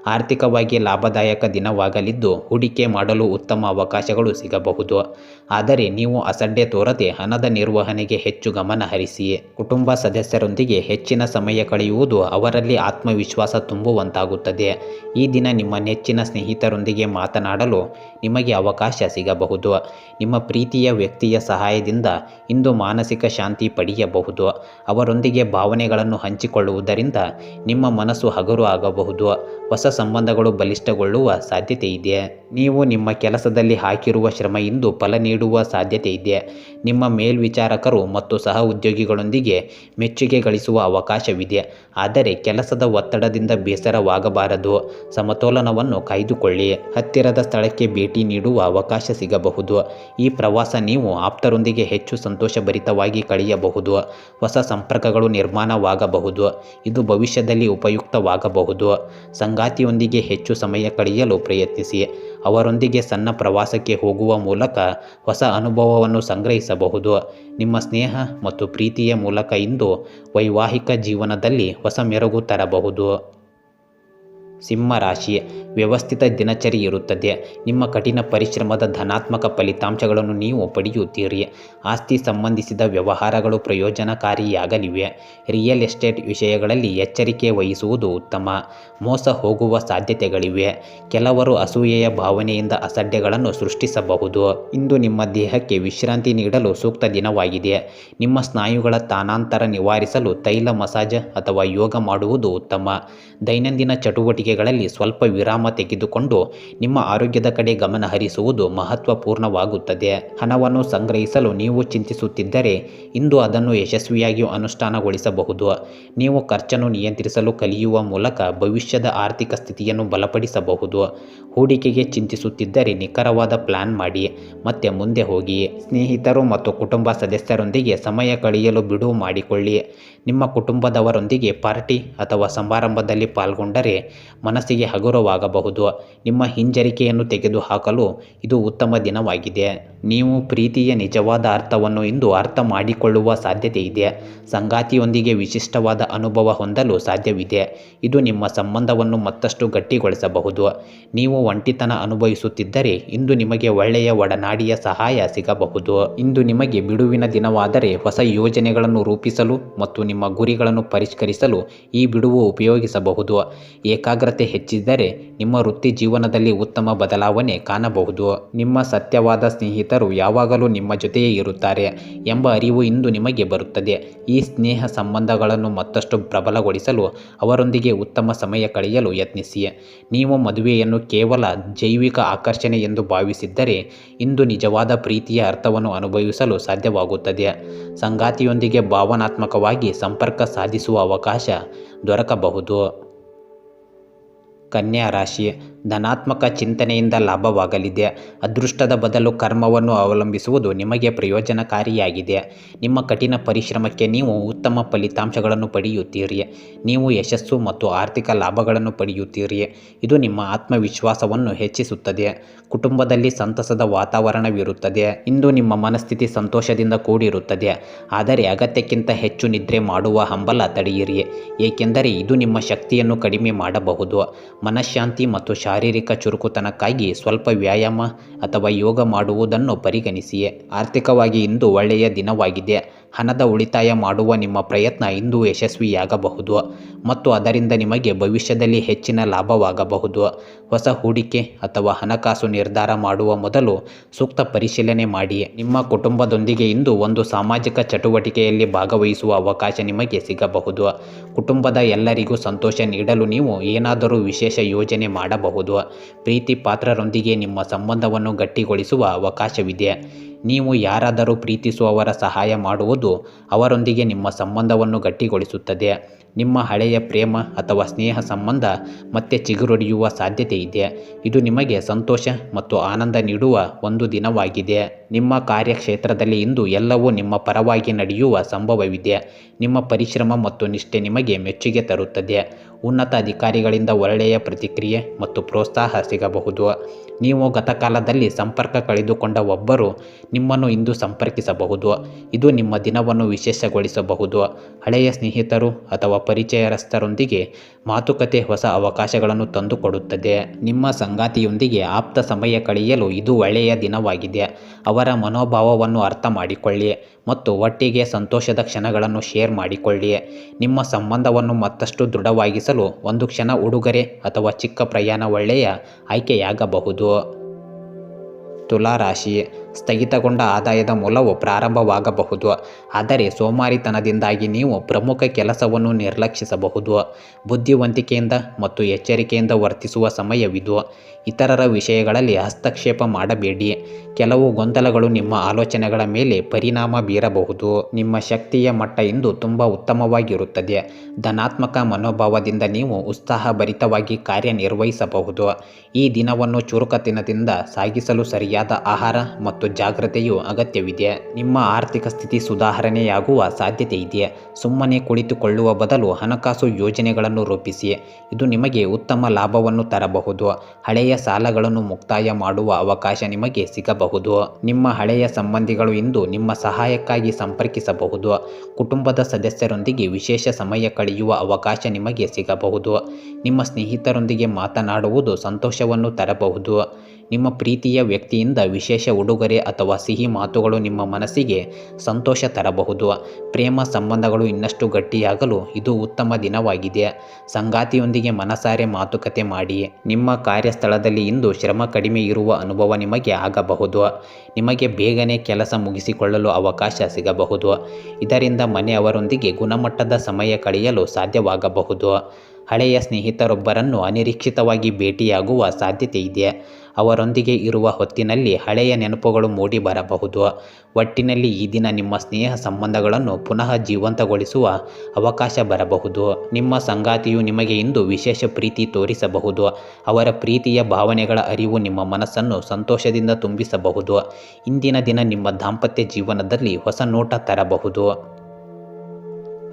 ಆರ್ಥಿಕವಾಗಿ ಲಾಭದಾಯಕ ದಿನವಾಗಲಿದ್ದು ಹೂಡಿಕೆ ಮಾಡಲು ಉತ್ತಮ ಅವಕಾಶಗಳು ಸಿಗಬಹುದು. ಆದರೆ ನೀವು ಅಸಡ್ಡೆ ತೋರದೆ ಹಣದ ನಿರ್ವಹಣೆಗೆ ಹೆಚ್ಚು ಗಮನ ಹರಿಸಿ. ಕುಟುಂಬ ಸದಸ್ಯರೊಂದಿಗೆ ಹೆಚ್ಚಿನ ಸಮಯ ಕಳೆಯುವುದು ಅವರಲ್ಲಿ ಆತ್ಮವಿಶ್ವಾಸ ತುಂಬುವಂತಾಗುತ್ತದೆ. ಈ ದಿನ ನಿಮ್ಮ ನೆಚ್ಚಿನ ಸ್ನೇಹಿತರೊಂದಿಗೆ ಮಾತನಾಡಲು ನಿಮಗೆ ಅವಕಾಶ ಸಿಗಬಹುದು. ನಿಮ್ಮ ಪ್ರೀತಿಯ ವ್ಯಕ್ತಿಯ ಸಹಾಯದಿಂದ ಇಂದು ಮಾನಸಿಕ ಶಾಂತಿ ಪಡೆಯಬಹುದು. ಅವರೊಂದಿಗೆ ಭಾವನೆಗಳನ್ನು ಹಂಚಿಕೊಳ್ಳುವುದರಿಂದ ನಿಮ್ಮ ಮನಸ್ಸು ಹಗುರು ಆಗಬಹುದು. ಹೊಸ ಸಂಬಂಧಗಳು ಬಲಿಷ್ಠಗೊಳ್ಳುವ ಸಾಧ್ಯತೆ ಇದೆ. ನೀವು ನಿಮ್ಮ ಕೆಲಸದಲ್ಲಿ ಹಾಕಿರುವ ಶ್ರಮ ಇಂದು ಫಲ ನೀಡುವ ಸಾಧ್ಯತೆ ಇದೆ. ನಿಮ್ಮ ಮೇಲ್ವಿಚಾರಕರು ಮತ್ತು ಸಹ ಉದ್ಯೋಗಿಗಳೊಂದಿಗೆ ಮೆಚ್ಚುಗೆ ಗಳಿಸುವ ಅವಕಾಶವಿದೆ. ಆದರೆ ಕೆಲಸದ ಒತ್ತಡದಿಂದ ಬೇಸರವಾಗಬಾರದು. ಸಮತೋಲನವನ್ನು ಕಾಯ್ದುಕೊಳ್ಳಿ. ಹತ್ತಿರದ ಸ್ಥಳಕ್ಕೆ ಭೇಟಿ ನೀಡುವ ಅವಕಾಶ ಸಿಗಬಹುದು. ಈ ಪ್ರವಾಸ ನೀವು ಆಪ್ತರೊಂದಿಗೆ ಹೆಚ್ಚು ಸಂತೋಷಭರಿತವಾಗಿ ಕಳೆಯಬಹುದು. ಹೊಸ ಸಂಪರ್ಕಗಳು ನಿರ್ಮಾಣವಾಗಬಹುದು. ಇದು ಭವಿಷ್ಯದಲ್ಲಿ ಉಪಯುಕ್ತವಾಗಬಹುದು. ಸಂಗಾತಿಯೊಂದಿಗೆ ಹೆಚ್ಚು ಸಮಯ ಕಳೆಯಲು ಪ್ರಯತ್ನಿಸಿ. ಅವರೊಂದಿಗೆ ಸಣ್ಣ ಪ್ರವಾಸಕ್ಕೆ ಹೋಗುವ ಮೂಲಕ ಹೊಸ ಅನುಭವವನ್ನು ಸಂಗ್ರಹಿಸಬಹುದು. ನಿಮ್ಮ ಸ್ನೇಹ ಮತ್ತು ಪ್ರೀತಿಯ ಮೂಲಕ ಇಂದು ವೈವಾಹಿಕ ಜೀವನದಲ್ಲಿ ಹೊಸ ಮೆರುಗು ತರಬಹುದು. ಸಿಂಹ ರಾಶಿ ವ್ಯವಸ್ಥಿತ ದಿನಚರಿ ಇರುತ್ತದೆ. ನಿಮ್ಮ ಕಠಿಣ ಪರಿಶ್ರಮದ ಧನಾತ್ಮಕ ಫಲಿತಾಂಶಗಳನ್ನು ನೀವು ಪಡೆಯುತ್ತೀರಿ. ಆಸ್ತಿ ಸಂಬಂಧಿಸಿದ ವ್ಯವಹಾರಗಳು ಪ್ರಯೋಜನಕಾರಿಯಾಗಲಿವೆ. ರಿಯಲ್ ಎಸ್ಟೇಟ್ ವಿಷಯಗಳಲ್ಲಿ ಎಚ್ಚರಿಕೆ ವಹಿಸುವುದು ಉತ್ತಮ. ಮೋಸ ಹೋಗುವ ಸಾಧ್ಯತೆಗಳಿವೆ. ಕೆಲವರು ಅಸೂಯೆಯ ಭಾವನೆಯಿಂದ ಅಸಡ್ಡೆಗಳನ್ನು ಸೃಷ್ಟಿಸಬಹುದು. ಇಂದು ನಿಮ್ಮ ದೇಹಕ್ಕೆ ವಿಶ್ರಾಂತಿ ನೀಡಲು ಸೂಕ್ತ ದಿನವಾಗಿದೆ. ನಿಮ್ಮ ಸ್ನಾಯುಗಳ ತಾನಾಂತರ ನಿವಾರಿಸಲು ತೈಲ ಮಸಾಜ್ ಅಥವಾ ಯೋಗ ಮಾಡುವುದು ಉತ್ತಮ. ದೈನಂದಿನ ಚಟುವಟಿಕೆಗಳಲ್ಲಿ ಸ್ವಲ್ಪ ವಿರಾಮ ತೆಗೆದುಕೊಂಡು ನಿಮ್ಮ ಆರೋಗ್ಯದ ಕಡೆ ಗಮನ ಹರಿಸುವುದು ಮಹತ್ವಪೂರ್ಣವಾಗುತ್ತದೆ. ಹಣವನ್ನು ಸಂಗ್ರಹಿಸಲು ನೀವು ಚಿಂತಿಸುತ್ತಿದ್ದರೆ ಇಂದು ಅದನ್ನು ಯಶಸ್ವಿಯಾಗಿ ಅನುಷ್ಠಾನಗೊಳಿಸಬಹುದು. ನೀವು ಖರ್ಚನ್ನು ನಿಯಂತ್ರಿಸಲು ಕಲಿಯುವ ಮೂಲಕ ಭವಿಷ್ಯದ ಆರ್ಥಿಕ ಸ್ಥಿತಿಯನ್ನು ಬಲಪಡಿಸಬಹುದು. ಹೂಡಿಕೆಗೆ ಚಿಂತಿಸುತ್ತಿದ್ದರೆ ನಿಖರವಾದ ಪ್ಲಾನ್ ಮಾಡಿ ಮತ್ತೆ ಮುಂದೆ ಹೋಗಿ. ಸ್ನೇಹಿತರು ಮತ್ತು ಕುಟುಂಬ ಸದಸ್ಯರೊಂದಿಗೆ ಸಮಯ ಕಳೆಯಲು ಬಿಡುವು ಮಾಡಿಕೊಳ್ಳಿ. ನಿಮ್ಮ ಕುಟುಂಬದವರೊಂದಿಗೆ ಪಾರ್ಟಿ ಅಥವಾ ಸಮಾರಂಭದಲ್ಲಿ ಪಾಲ್ಗೊಂಡರೆ ಮನಸ್ಸಿಗೆ ಹಗುರವಾಗಬಹುದು. ನಿಮ್ಮ ಹಿಂಜರಿಕೆಯನ್ನು ತೆಗೆದುಹಾಕಲು ಇದು ಉತ್ತಮ ದಿನವಾಗಿದೆ. ನೀವು ಪ್ರೀತಿಯ ನಿಜವಾದ ಅರ್ಥವನ್ನು ಇಂದು ಅರ್ಥ ಮಾಡಿಕೊಳ್ಳುವ ಸಾಧ್ಯತೆ ಇದೆ. ಸಂಗಾತಿಯೊಂದಿಗೆ ವಿಶಿಷ್ಟವಾದ ಅನುಭವ ಹೊಂದಲು ಸಾಧ್ಯವಿದೆ. ಇದು ನಿಮ್ಮ ಸಂಬಂಧವನ್ನು ಮತ್ತಷ್ಟು ಗಟ್ಟಿಗೊಳಿಸಬಹುದು. ನೀವು ಒಂಟಿತನ ಅನುಭವಿಸುತ್ತಿದ್ದರೆ ಇಂದು ನಿಮಗೆ ಒಳ್ಳೆಯ ಒಡನಾಡಿಯ ಸಹಾಯ ಸಿಗಬಹುದು. ಇಂದು ನಿಮಗೆ ಬಿಡುವಿನ ದಿನವಾದರೆ ಹೊಸ ಯೋಜನೆಗಳನ್ನು ರೂಪಿಸಲು ಮತ್ತು ನಿಮ್ಮ ಗುರಿಗಳನ್ನು ಪರಿಷ್ಕರಿಸಲು ಈ ಬಿಡುವು ಉಪಯೋಗಿಸಬಹುದು. ಏಕಾಗ್ರತೆ ಹೆಚ್ಚಿದ್ದರೆ ನಿಮ್ಮ ವೃತ್ತಿ ಜೀವನದಲ್ಲಿ ಉತ್ತಮ ಬದಲಾವಣೆ ಕಾಣಬಹುದು. ನಿಮ್ಮ ಸತ್ಯವಾದ ಸ್ನೇಹಿತರು ಯಾವಾಗಲೂ ನಿಮ್ಮ ಜೊತೆಯೇ ಇರುತ್ತಾರೆ ಎಂಬ ಅರಿವು ಇಂದು ನಿಮಗೆ ಬರುತ್ತದೆ. ಈ ಸ್ನೇಹ ಸಂಬಂಧಗಳನ್ನು ಮತ್ತಷ್ಟು ಪ್ರಬಲಗೊಳಿಸಲು ಅವರೊಂದಿಗೆ ಉತ್ತಮ ಸಮಯ ಕಳೆಯಲು ಯತ್ನಿಸಿ. ನೀವು ಮದುವೆಯನ್ನು ಕೇವಲ ಜೈವಿಕ ಆಕರ್ಷಣೆ ಎಂದು ಭಾವಿಸಿದ್ದರೆ ಇಂದು ನಿಜವಾದ ಪ್ರೀತಿಯ ಅರ್ಥವನ್ನು ಅನುಭವಿಸಲು ಸಾಧ್ಯವಾಗುತ್ತದೆ. ಸಂಗಾತಿಯೊಂದಿಗೆ ಭಾವನಾತ್ಮಕವಾಗಿ ಸಂಪರ್ಕ ಸಾಧಿಸುವ ಅವಕಾಶ ದೊರಕಬಹುದು. ಕನ್ಯಾ ರಾಶಿ ಧನಾತ್ಮಕ ಚಿಂತನೆಯಿಂದ ಲಾಭವಾಗಲಿದೆ. ಅದೃಷ್ಟದ ಬದಲು ಕರ್ಮವನ್ನು ಅವಲಂಬಿಸುವುದು ನಿಮಗೆ ಪ್ರಯೋಜನಕಾರಿಯಾಗಿದೆ. ನಿಮ್ಮ ಕಠಿಣ ಪರಿಶ್ರಮಕ್ಕೆ ನೀವು ಉತ್ತಮ ಫಲಿತಾಂಶಗಳನ್ನು ಪಡೆಯುತ್ತೀರಿ. ನೀವು ಯಶಸ್ಸು ಮತ್ತು ಆರ್ಥಿಕ ಲಾಭಗಳನ್ನು ಪಡೆಯುತ್ತೀರಿ. ಇದು ನಿಮ್ಮ ಆತ್ಮವಿಶ್ವಾಸವನ್ನು ಹೆಚ್ಚಿಸುತ್ತದೆ. ಕುಟುಂಬದಲ್ಲಿ ಸಂತಸದ ವಾತಾವರಣವಿರುತ್ತದೆ. ಇಂದು ನಿಮ್ಮ ಮನಸ್ಥಿತಿ ಸಂತೋಷದಿಂದ ಕೂಡಿರುತ್ತದೆ. ಆದರೆ ಅಗತ್ಯಕ್ಕಿಂತ ಹೆಚ್ಚು ನಿದ್ರೆ ಮಾಡುವ ಹಂಬಲ ತಡೆಯಿರಿ, ಏಕೆಂದರೆ ಇದು ನಿಮ್ಮ ಶಕ್ತಿಯನ್ನು ಕಡಿಮೆ ಮಾಡಬಹುದು. ಮನಃಶಾಂತಿ ಮತ್ತು ಶಾರೀರಿಕ ಚುರುಕುತನಕ್ಕಾಗಿ ಸ್ವಲ್ಪ ವ್ಯಾಯಾಮ ಅಥವಾ ಯೋಗ ಮಾಡುವುದನ್ನು ಪರಿಗಣಿಸಿ. ಆರ್ಥಿಕವಾಗಿ ಇಂದು ಒಳ್ಳೆಯ ದಿನವಾಗಿದೆ. ಹಣದ ಉಳಿತಾಯ ಮಾಡುವ ನಿಮ್ಮ ಪ್ರಯತ್ನ ಇಂದು ಯಶಸ್ವಿಯಾಗಬಹುದು ಮತ್ತು ಅದರಿಂದ ನಿಮಗೆ ಭವಿಷ್ಯದಲ್ಲಿ ಹೆಚ್ಚಿನ ಲಾಭವಾಗಬಹುದು. ಹೊಸ ಹೂಡಿಕೆ ಅಥವಾ ಹಣಕಾಸು ನಿರ್ಧಾರ ಮಾಡುವ ಮೊದಲು ಸೂಕ್ತ ಪರಿಶೀಲನೆ ಮಾಡಿ. ನಿಮ್ಮ ಕುಟುಂಬದೊಂದಿಗೆ ಇಂದು ಒಂದು ಸಾಮಾಜಿಕ ಚಟುವಟಿಕೆಯಲ್ಲಿ ಭಾಗವಹಿಸುವ ಅವಕಾಶ ನಿಮಗೆ ಸಿಗಬಹುದು. ಕುಟುಂಬದ ಎಲ್ಲರಿಗೂ ಸಂತೋಷ ನೀಡಲು ನೀವು ಏನಾದರೂ ವಿಶೇಷ ಯೋಜನೆ ಮಾಡಬಹುದು. ಪ್ರೀತಿ ಪಾತ್ರರೊಂದಿಗೆ ನಿಮ್ಮ ಸಂಬಂಧವನ್ನು ಗಟ್ಟಿಗೊಳಿಸುವ ಅವಕಾಶವಿದೆ. ನೀವು ಯಾರಾದರೂ ಪ್ರೀತಿಸುವವರ ಸಹಾಯ ಮಾಡುವುದು ಅವರೊಂದಿಗೆ ನಿಮ್ಮ ಸಂಬಂಧವನ್ನು ಗಟ್ಟಿಗೊಳಿಸುತ್ತದೆ. ನಿಮ್ಮ ಹಳೆಯ ಪ್ರೇಮ ಅಥವಾ ಸ್ನೇಹ ಸಂಬಂಧ ಮತ್ತೆ ಚಿಗುರೊಡೆಯುವ ಸಾಧ್ಯತೆ ಇದೆ. ಇದು ನಿಮಗೆ ಸಂತೋಷ ಮತ್ತು ಆನಂದ ನೀಡುವ ಒಂದು ದಿನವಾಗಿದೆ. ನಿಮ್ಮ ಕಾರ್ಯಕ್ಷೇತ್ರದಲ್ಲಿ ಇಂದು ಎಲ್ಲವೂ ನಿಮ್ಮ ಪರವಾಗಿ ನಡೆಯುವ ಸಂಭವವಿದೆ. ನಿಮ್ಮ ಪರಿಶ್ರಮ ಮತ್ತು ನಿಷ್ಠೆ ನಿಮಗೆ ಮೆಚ್ಚುಗೆ ತರುತ್ತದೆ. ಉನ್ನತ ಅಧಿಕಾರಿಗಳಿಂದ ಒಳ್ಳೆಯ ಪ್ರತಿಕ್ರಿಯೆ ಮತ್ತು ಪ್ರೋತ್ಸಾಹ ಸಿಗಬಹುದು. ನೀವು ಗತಕಾಲದಲ್ಲಿ ಸಂಪರ್ಕ ಕಳೆದುಕೊಂಡ ಒಬ್ಬರು ನಿಮ್ಮನ್ನು ಇಂದು ಸಂಪರ್ಕಿಸಬಹುದು. ಇದು ನಿಮ್ಮ ದಿನವನ್ನು ವಿಶೇಷಗೊಳಿಸಬಹುದು. ಹಳೆಯ ಸ್ನೇಹಿತರು ಅಥವಾ ಪರಿಚಯಸ್ಥರೊಂದಿಗೆ ಮಾತುಕತೆ ಹೊಸ ಅವಕಾಶಗಳನ್ನು ತಂದುಕೊಡುತ್ತದೆ. ನಿಮ್ಮ ಸಂಗಾತಿಯೊಂದಿಗೆ ಆಪ್ತ ಸಮಯ ಕಳೆಯಲು ಇದು ಒಳ್ಳೆಯ ದಿನವಾಗಿದೆ. ಅವರ ಮನೋಭಾವವನ್ನು ಅರ್ಥ ಮಾಡಿಕೊಳ್ಳಿ ಮತ್ತು ಒಟ್ಟಿಗೆ ಸಂತೋಷದ ಕ್ಷಣಗಳನ್ನು ಶೇರ್ ಮಾಡಿಕೊಳ್ಳಿ. ನಿಮ್ಮ ಸಂಬಂಧವನ್ನು ಮತ್ತಷ್ಟು ದೃಢವಾಗಿಸಲು ಒಂದು ಕ್ಷಣ ಉಡುಗೊರೆ ಅಥವಾ ಚಿಕ್ಕ ಪ್ರಯಾಣ ಒಳ್ಳೆಯ ಆಯ್ಕೆಯಾಗಬಹುದು. ತುಲಾ ರಾಶಿ ಸ್ಥಗಿತಗೊಂಡ ಆದಾಯದ ಮೂಲವು ಪ್ರಾರಂಭವಾಗಬಹುದು, ಆದರೆ ಸೋಮಾರಿತನದಿಂದಾಗಿ ನೀವು ಪ್ರಮುಖ ಕೆಲಸವನ್ನು ನಿರ್ಲಕ್ಷಿಸಬಹುದು. ಬುದ್ಧಿವಂತಿಕೆಯಿಂದ ಮತ್ತು ಎಚ್ಚರಿಕೆಯಿಂದ ವರ್ತಿಸುವ ಸಮಯವಿದು. ಇತರರ ವಿಷಯಗಳಲ್ಲಿ ಹಸ್ತಕ್ಷೇಪ ಮಾಡಬೇಡಿ. ಕೆಲವು ಗೊಂದಲಗಳು ನಿಮ್ಮ ಆಲೋಚನೆಗಳ ಮೇಲೆ ಪರಿಣಾಮ ಬೀರಬಹುದು. ನಿಮ್ಮ ಶಕ್ತಿಯ ಮಟ್ಟ ಇಂದು ತುಂಬ ಉತ್ತಮವಾಗಿರುತ್ತದೆ. ಧನಾತ್ಮಕ ಮನೋಭಾವದಿಂದ ನೀವು ಉತ್ಸಾಹಭರಿತವಾಗಿ ಕಾರ್ಯನಿರ್ವಹಿಸಬಹುದು. ಈ ದಿನವನ್ನು ಚುರುಕುತನದಿಂದ ಸಾಗಿಸಲು ಸರಿಯಾದ ಆಹಾರ ಮತ್ತು ಮತ್ತು ಜಾಗ್ರತೆಯು ಅಗತ್ಯವಿದೆ. ನಿಮ್ಮ ಆರ್ಥಿಕ ಸ್ಥಿತಿ ಸುಧಾರಣೆಯಾಗುವ ಸಾಧ್ಯತೆ ಇದೆ. ಸುಮ್ಮನೆ ಕುಳಿತುಕೊಳ್ಳುವ ಬದಲು ಹಣಕಾಸು ಯೋಜನೆಗಳನ್ನು ರೂಪಿಸಿ. ಇದು ನಿಮಗೆ ಉತ್ತಮ ಲಾಭವನ್ನು ತರಬಹುದು. ಹಳೆಯ ಸಾಲಗಳನ್ನು ಮುಕ್ತಾಯ ಮಾಡುವ ಅವಕಾಶ ನಿಮಗೆ ಸಿಗಬಹುದು. ನಿಮ್ಮ ಹಳೆಯ ಸಂಬಂಧಿಗಳು ಇಂದು ನಿಮ್ಮ ಸಹಾಯಕ್ಕಾಗಿ ಸಂಪರ್ಕಿಸಬಹುದು. ಕುಟುಂಬದ ಸದಸ್ಯರೊಂದಿಗೆ ವಿಶೇಷ ಸಮಯ ಕಳೆಯುವ ಅವಕಾಶ ನಿಮಗೆ ಸಿಗಬಹುದು. ನಿಮ್ಮ ಸ್ನೇಹಿತರೊಂದಿಗೆ ಮಾತನಾಡುವುದು ಸಂತೋಷವನ್ನು ತರಬಹುದು. ನಿಮ್ಮ ಪ್ರೀತಿಯ ವ್ಯಕ್ತಿಯಿಂದ ವಿಶೇಷ ಉಡುಗೊರೆ ಅಥವಾ ಸಿಹಿ ಮಾತುಗಳು ನಿಮ್ಮ ಮನಸ್ಸಿಗೆ ಸಂತೋಷ ತರಬಹುದು. ಪ್ರೇಮ ಸಂಬಂಧಗಳು ಇನ್ನಷ್ಟು ಗಟ್ಟಿಯಾಗಲು ಇದು ಉತ್ತಮ ದಿನವಾಗಿದೆ. ಸಂಗಾತಿಯೊಂದಿಗೆ ಮನಸಾರೆ ಮಾತುಕತೆ ಮಾಡಿ. ನಿಮ್ಮ ಕಾರ್ಯಸ್ಥಳದಲ್ಲಿ ಇಂದು ಶ್ರಮ ಕಡಿಮೆ ಇರುವ ಅನುಭವ ನಿಮಗೆ ಆಗಬಹುದು. ನಿಮಗೆ ಬೇಗನೆ ಕೆಲಸ ಮುಗಿಸಿಕೊಳ್ಳಲು ಅವಕಾಶ ಸಿಗಬಹುದು. ಇದರಿಂದ ಮನೆಯವರೊಂದಿಗೆ ಗುಣಮಟ್ಟದ ಸಮಯ ಕಳೆಯಲು ಸಾಧ್ಯವಾಗಬಹುದು. ಹಳೆಯ ಸ್ನೇಹಿತರೊಬ್ಬರನ್ನು ಅನಿರೀಕ್ಷಿತವಾಗಿ ಭೇಟಿಯಾಗುವ ಸಾಧ್ಯತೆ ಇದೆ. ಅವರೊಂದಿಗೆ ಇರುವ ಹೊತ್ತಿನಲ್ಲಿ ಹಳೆಯ ನೆನಪುಗಳು ಮೂಡಿ ಬರಬಹುದು. ಒಟ್ಟಿನಲ್ಲಿ ಈ ದಿನ ನಿಮ್ಮ ಸ್ನೇಹ ಸಂಬಂಧಗಳನ್ನು ಪುನಃ ಜೀವಂತಗೊಳಿಸುವ ಅವಕಾಶ ಬರಬಹುದು. ನಿಮ್ಮ ಸಂಗಾತಿಯು ನಿಮಗೆ ಇಂದು ವಿಶೇಷ ಪ್ರೀತಿ ತೋರಿಸಬಹುದು. ಅವರ ಪ್ರೀತಿಯ ಭಾವನೆಗಳ ಅರಿವು ನಿಮ್ಮ ಮನಸ್ಸನ್ನು ಸಂತೋಷದಿಂದ ತುಂಬಿಸಬಹುದು. ಇಂದಿನ ದಿನ ನಿಮ್ಮ ದಾಂಪತ್ಯ ಜೀವನದಲ್ಲಿ ಹೊಸ ನೋಟ ತರಬಹುದು.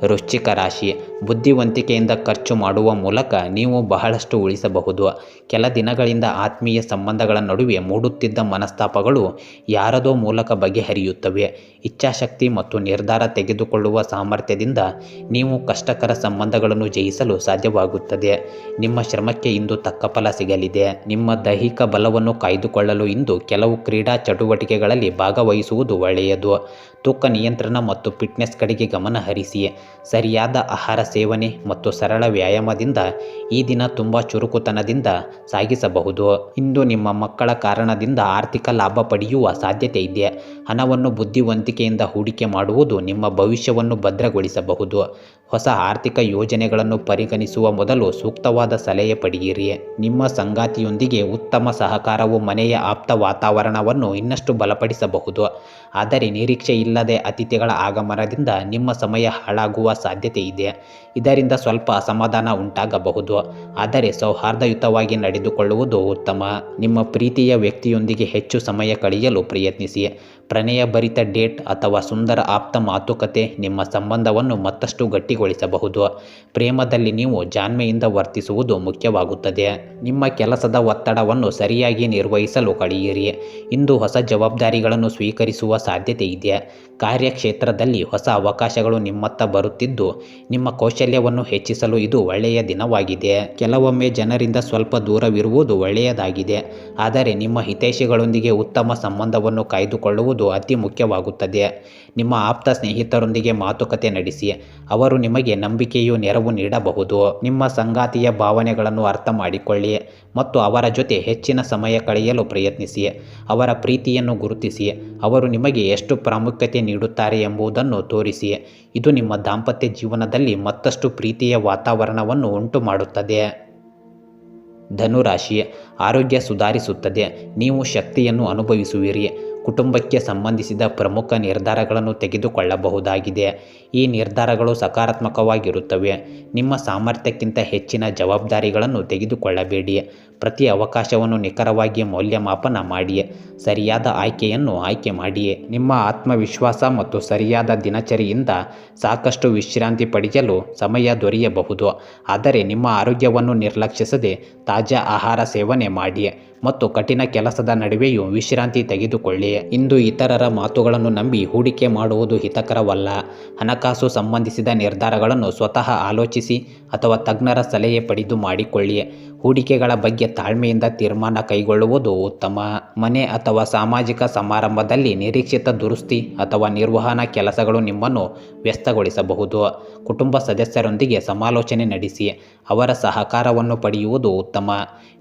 ವೃಶ್ಚಿಕ ರಾಶಿ, ಬುದ್ಧಿವಂತಿಕೆಯಿಂದ ಖರ್ಚು ಮಾಡುವ ಮೂಲಕ ನೀವು ಬಹಳಷ್ಟು ಉಳಿಸಬಹುದು. ಕೆಲ ದಿನಗಳಿಂದ ಆತ್ಮೀಯ ಸಂಬಂಧಗಳ ನಡುವೆ ಮೂಡುತ್ತಿದ್ದ ಮನಸ್ತಾಪಗಳು ಯಾರದೋ ಮೂಲಕ ಬಗೆಹರಿಯುತ್ತವೆ. ಇಚ್ಛಾಶಕ್ತಿ ಮತ್ತು ನಿರ್ಧಾರ ತೆಗೆದುಕೊಳ್ಳುವ ಸಾಮರ್ಥ್ಯದಿಂದ ನೀವು ಕಷ್ಟಕರ ಸಂಬಂಧಗಳನ್ನು ಜಯಿಸಲು ಸಾಧ್ಯವಾಗುತ್ತದೆ. ನಿಮ್ಮ ಶ್ರಮಕ್ಕೆ ಇಂದು ತಕ್ಕ ಫಲ ಸಿಗಲಿದೆ. ನಿಮ್ಮ ದೈಹಿಕ ಬಲವನ್ನು ಕಾಯ್ದುಕೊಳ್ಳಲು ಇಂದು ಕೆಲವು ಕ್ರೀಡಾ ಚಟುವಟಿಕೆಗಳಲ್ಲಿ ಭಾಗವಹಿಸುವುದು ಒಳ್ಳೆಯದು. ತೂಕ ನಿಯಂತ್ರಣ ಮತ್ತು ಫಿಟ್ನೆಸ್ ಕಡೆಗೆ ಗಮನ ಹರಿಸಿ. ಸರಿಯಾದ ಆಹಾರ ಸೇವನೆ ಮತ್ತು ಸರಳ ವ್ಯಾಯಾಮದಿಂದ ಈ ದಿನ ತುಂಬ ಚುರುಕುತನದಿಂದ ಸಾಗಿಸಬಹುದು. ಇಂದು ನಿಮ್ಮ ಮಕ್ಕಳ ಕಾರಣದಿಂದ ಆರ್ಥಿಕ ಲಾಭ ಪಡೆಯುವ ಸಾಧ್ಯತೆ ಇದೆ. ಹಣವನ್ನು ಬುದ್ಧಿವಂತಿಕೆಯಿಂದ ಹೂಡಿಕೆ ಮಾಡುವುದು ನಿಮ್ಮ ಭವಿಷ್ಯವನ್ನು ಭದ್ರಗೊಳಿಸಬಹುದು. ಹೊಸ ಆರ್ಥಿಕ ಯೋಜನೆಗಳನ್ನು ಪರಿಗಣಿಸುವ ಮೊದಲು ಸೂಕ್ತವಾದ ಸಲಹೆ ಪಡೆಯಿರಿ. ನಿಮ್ಮ ಸಂಗಾತಿಯೊಂದಿಗೆ ಉತ್ತಮ ಸಹಕಾರವು ಮನೆಯ ಆಪ್ತ ವಾತಾವರಣವನ್ನು ಇನ್ನಷ್ಟು ಬಲಪಡಿಸಬಹುದು. ಆದರೆ ನಿರೀಕ್ಷೆ ಇಲ್ಲದೆ ಅತಿಥಿಗಳ ಆಗಮನದಿಂದ ನಿಮ್ಮ ಸಮಯ ಹಾಳಾಗುವ ಸಾಧ್ಯತೆ ಇದೆ. ಇದರಿಂದ ಸ್ವಲ್ಪ ಅಸಮಾಧಾನ ಉಂಟಾಗಬಹುದು. ಆದರೆ ಸೌಹಾರ್ದಯುತವಾಗಿ ನಡೆದುಕೊಳ್ಳುವುದು ಉತ್ತಮ. ನಿಮ್ಮ ಪ್ರೀತಿಯ ವ್ಯಕ್ತಿಯೊಂದಿಗೆ ಹೆಚ್ಚು ಸಮಯ ಕಳೆಯಲು ಪ್ರಯತ್ನಿಸಿ. ಪ್ರಣಯಭರಿತ ಡೇಟ್ ಅಥವಾ ಸುಂದರ ಆಪ್ತ ಮಾತುಕತೆ ನಿಮ್ಮ ಸಂಬಂಧವನ್ನು ಮತ್ತಷ್ಟು ಗಟ್ಟಿಗೊಳಿಸಬಹುದು. ಪ್ರೇಮದಲ್ಲಿ ನೀವು ಜಾಣ್ಮೆಯಿಂದ ವರ್ತಿಸುವುದು ಮುಖ್ಯವಾಗುತ್ತದೆ. ನಿಮ್ಮ ಕೆಲಸದ ಒತ್ತಡವನ್ನು ಸರಿಯಾಗಿ ನಿರ್ವಹಿಸಲು ಕಳೆಯಿರಿ. ಇಂದು ಹೊಸ ಜವಾಬ್ದಾರಿಗಳನ್ನು ಸ್ವೀಕರಿಸುವ ಸಾಧ್ಯತೆ ಇದೆ. ಕಾರ್ಯಕ್ಷೇತ್ರದಲ್ಲಿ ಹೊಸ ಅವಕಾಶಗಳು ನಿಮ್ಮತ್ತ ಬರುತ್ತಿದ್ದು ನಿಮ್ಮ ಕೌಶಲ್ಯವನ್ನು ಹೆಚ್ಚಿಸಲು ಇದು ಒಳ್ಳೆಯ ದಿನವಾಗಿದೆ. ಕೆಲವೊಮ್ಮೆ ಜನರಿಂದ ಸ್ವಲ್ಪ ದೂರವಿರುವುದು ಒಳ್ಳೆಯದಾಗಿದೆ. ಆದರೆ ನಿಮ್ಮ ಹಿತೈಷಿಗಳೊಂದಿಗೆ ಉತ್ತಮ ಸಂಬಂಧವನ್ನು ಕಾಯ್ದುಕೊಳ್ಳುವುದು ಅತಿ ಮುಖ್ಯವಾಗುತ್ತದೆ. ನಿಮ್ಮ ಆಪ್ತ ಸ್ನೇಹಿತರೊಂದಿಗೆ ಮಾತುಕತೆ ನಡೆಸಿ. ಅವರು ನಿಮಗೆ ನಂಬಿಕೆಯು ನೆರವು ನೀಡಬಹುದು. ನಿಮ್ಮ ಸಂಗಾತಿಯ ಭಾವನೆಗಳನ್ನು ಅರ್ಥ ಮಾಡಿಕೊಳ್ಳಿ ಮತ್ತು ಅವರ ಜೊತೆ ಹೆಚ್ಚಿನ ಸಮಯ ಕಳೆಯಲು ಪ್ರಯತ್ನಿಸಿ. ಅವರ ಪ್ರೀತಿಯನ್ನು ಗುರುತಿಸಿ. ಅವರು ನಿಮಗೆ ಎಷ್ಟು ಪ್ರಾಮುಖ್ಯತೆ ನೀಡುತ್ತಾರೆ ಎಂಬುದನ್ನು ತೋರಿಸಿ. ಇದು ನಿಮ್ಮ ದಾಂಪತ್ಯ ಜೀವನದಲ್ಲಿ ಮತ್ತಷ್ಟು ಪ್ರೀತಿಯ ವಾತಾವರಣವನ್ನು ಉಂಟು ಮಾಡುತ್ತದೆ. ಧನುರಾಶಿ, ಆರೋಗ್ಯ ಸುಧಾರಿಸುತ್ತದೆ. ನೀವು ಶಕ್ತಿಯನ್ನು ಅನುಭವಿಸುವಿರಿ. ಕುಟುಂಬಕ್ಕೆ ಸಂಬಂಧಿಸಿದ ಪ್ರಮುಖ ನಿರ್ಧಾರಗಳನ್ನು ತೆಗೆದುಕೊಳ್ಳಬಹುದಾಗಿದೆ. ಈ ನಿರ್ಧಾರಗಳು ಸಕಾರಾತ್ಮಕವಾಗಿರುತ್ತವೆ. ನಿಮ್ಮ ಸಾಮರ್ಥ್ಯಕ್ಕಿಂತ ಹೆಚ್ಚಿನ ಜವಾಬ್ದಾರಿಗಳನ್ನು ತೆಗೆದುಕೊಳ್ಳಬೇಡಿ. ಪ್ರತಿ ಅವಕಾಶವನ್ನು ನಿಖರವಾಗಿ ಮೌಲ್ಯಮಾಪನ ಮಾಡಿ. ಸರಿಯಾದ ಆಯ್ಕೆಯನ್ನು ಆಯ್ಕೆ ಮಾಡಿ. ನಿಮ್ಮ ಆತ್ಮವಿಶ್ವಾಸ ಮತ್ತು ಸರಿಯಾದ ದಿನಚರಿಯಿಂದ ಸಾಕಷ್ಟು ವಿಶ್ರಾಂತಿ ಪಡೆಯಲು ಸಮಯ ದೊರೆಯಬಹುದು. ಆದರೆ ನಿಮ್ಮ ಆರೋಗ್ಯವನ್ನು ನಿರ್ಲಕ್ಷಿಸದೆ ತಾಜಾ ಆಹಾರ ಸೇವನೆ ಮಾಡಿ ಮತ್ತು ಕಠಿಣ ಕೆಲಸದ ನಡುವೆಯೂ ವಿಶ್ರಾಂತಿ ತೆಗೆದುಕೊಳ್ಳಿ. ಇಂದು ಇತರರ ಮಾತುಗಳನ್ನು ನಂಬಿ ಹೂಡಿಕೆ ಮಾಡುವುದು ಹಿತಕರವಲ್ಲ. ಹಣಕಾಸು ಸಂಬಂಧಿಸಿದ ನಿರ್ಧಾರಗಳನ್ನು ಸ್ವತಃ ಆಲೋಚಿಸಿ ಅಥವಾ ತಜ್ಞರ ಸಲಹೆ ಪಡೆದು ಮಾಡಿಕೊಳ್ಳಿ. ಹೂಡಿಕೆಗಳ ಬಗ್ಗೆ ತಾಳ್ಮೆಯಿಂದ ತೀರ್ಮಾನ ಕೈಗೊಳ್ಳುವುದು ಉತ್ತಮ. ಮನೆ ಅಥವಾ ಸಾಮಾಜಿಕ ಸಮಾರಂಭದಲ್ಲಿ ನಿರೀಕ್ಷಿತ ದುರಸ್ತಿ ಅಥವಾ ನಿರ್ವಹಣಾ ಕೆಲಸಗಳು ನಿಮ್ಮನ್ನು ವ್ಯಸ್ತಗೊಳಿಸಬಹುದು. ಕುಟುಂಬ ಸದಸ್ಯರೊಂದಿಗೆ ಸಮಾಲೋಚನೆ ನಡೆಸಿ. ಅವರ ಸಹಕಾರವನ್ನು ಪಡೆಯುವುದು ಉತ್ತಮ.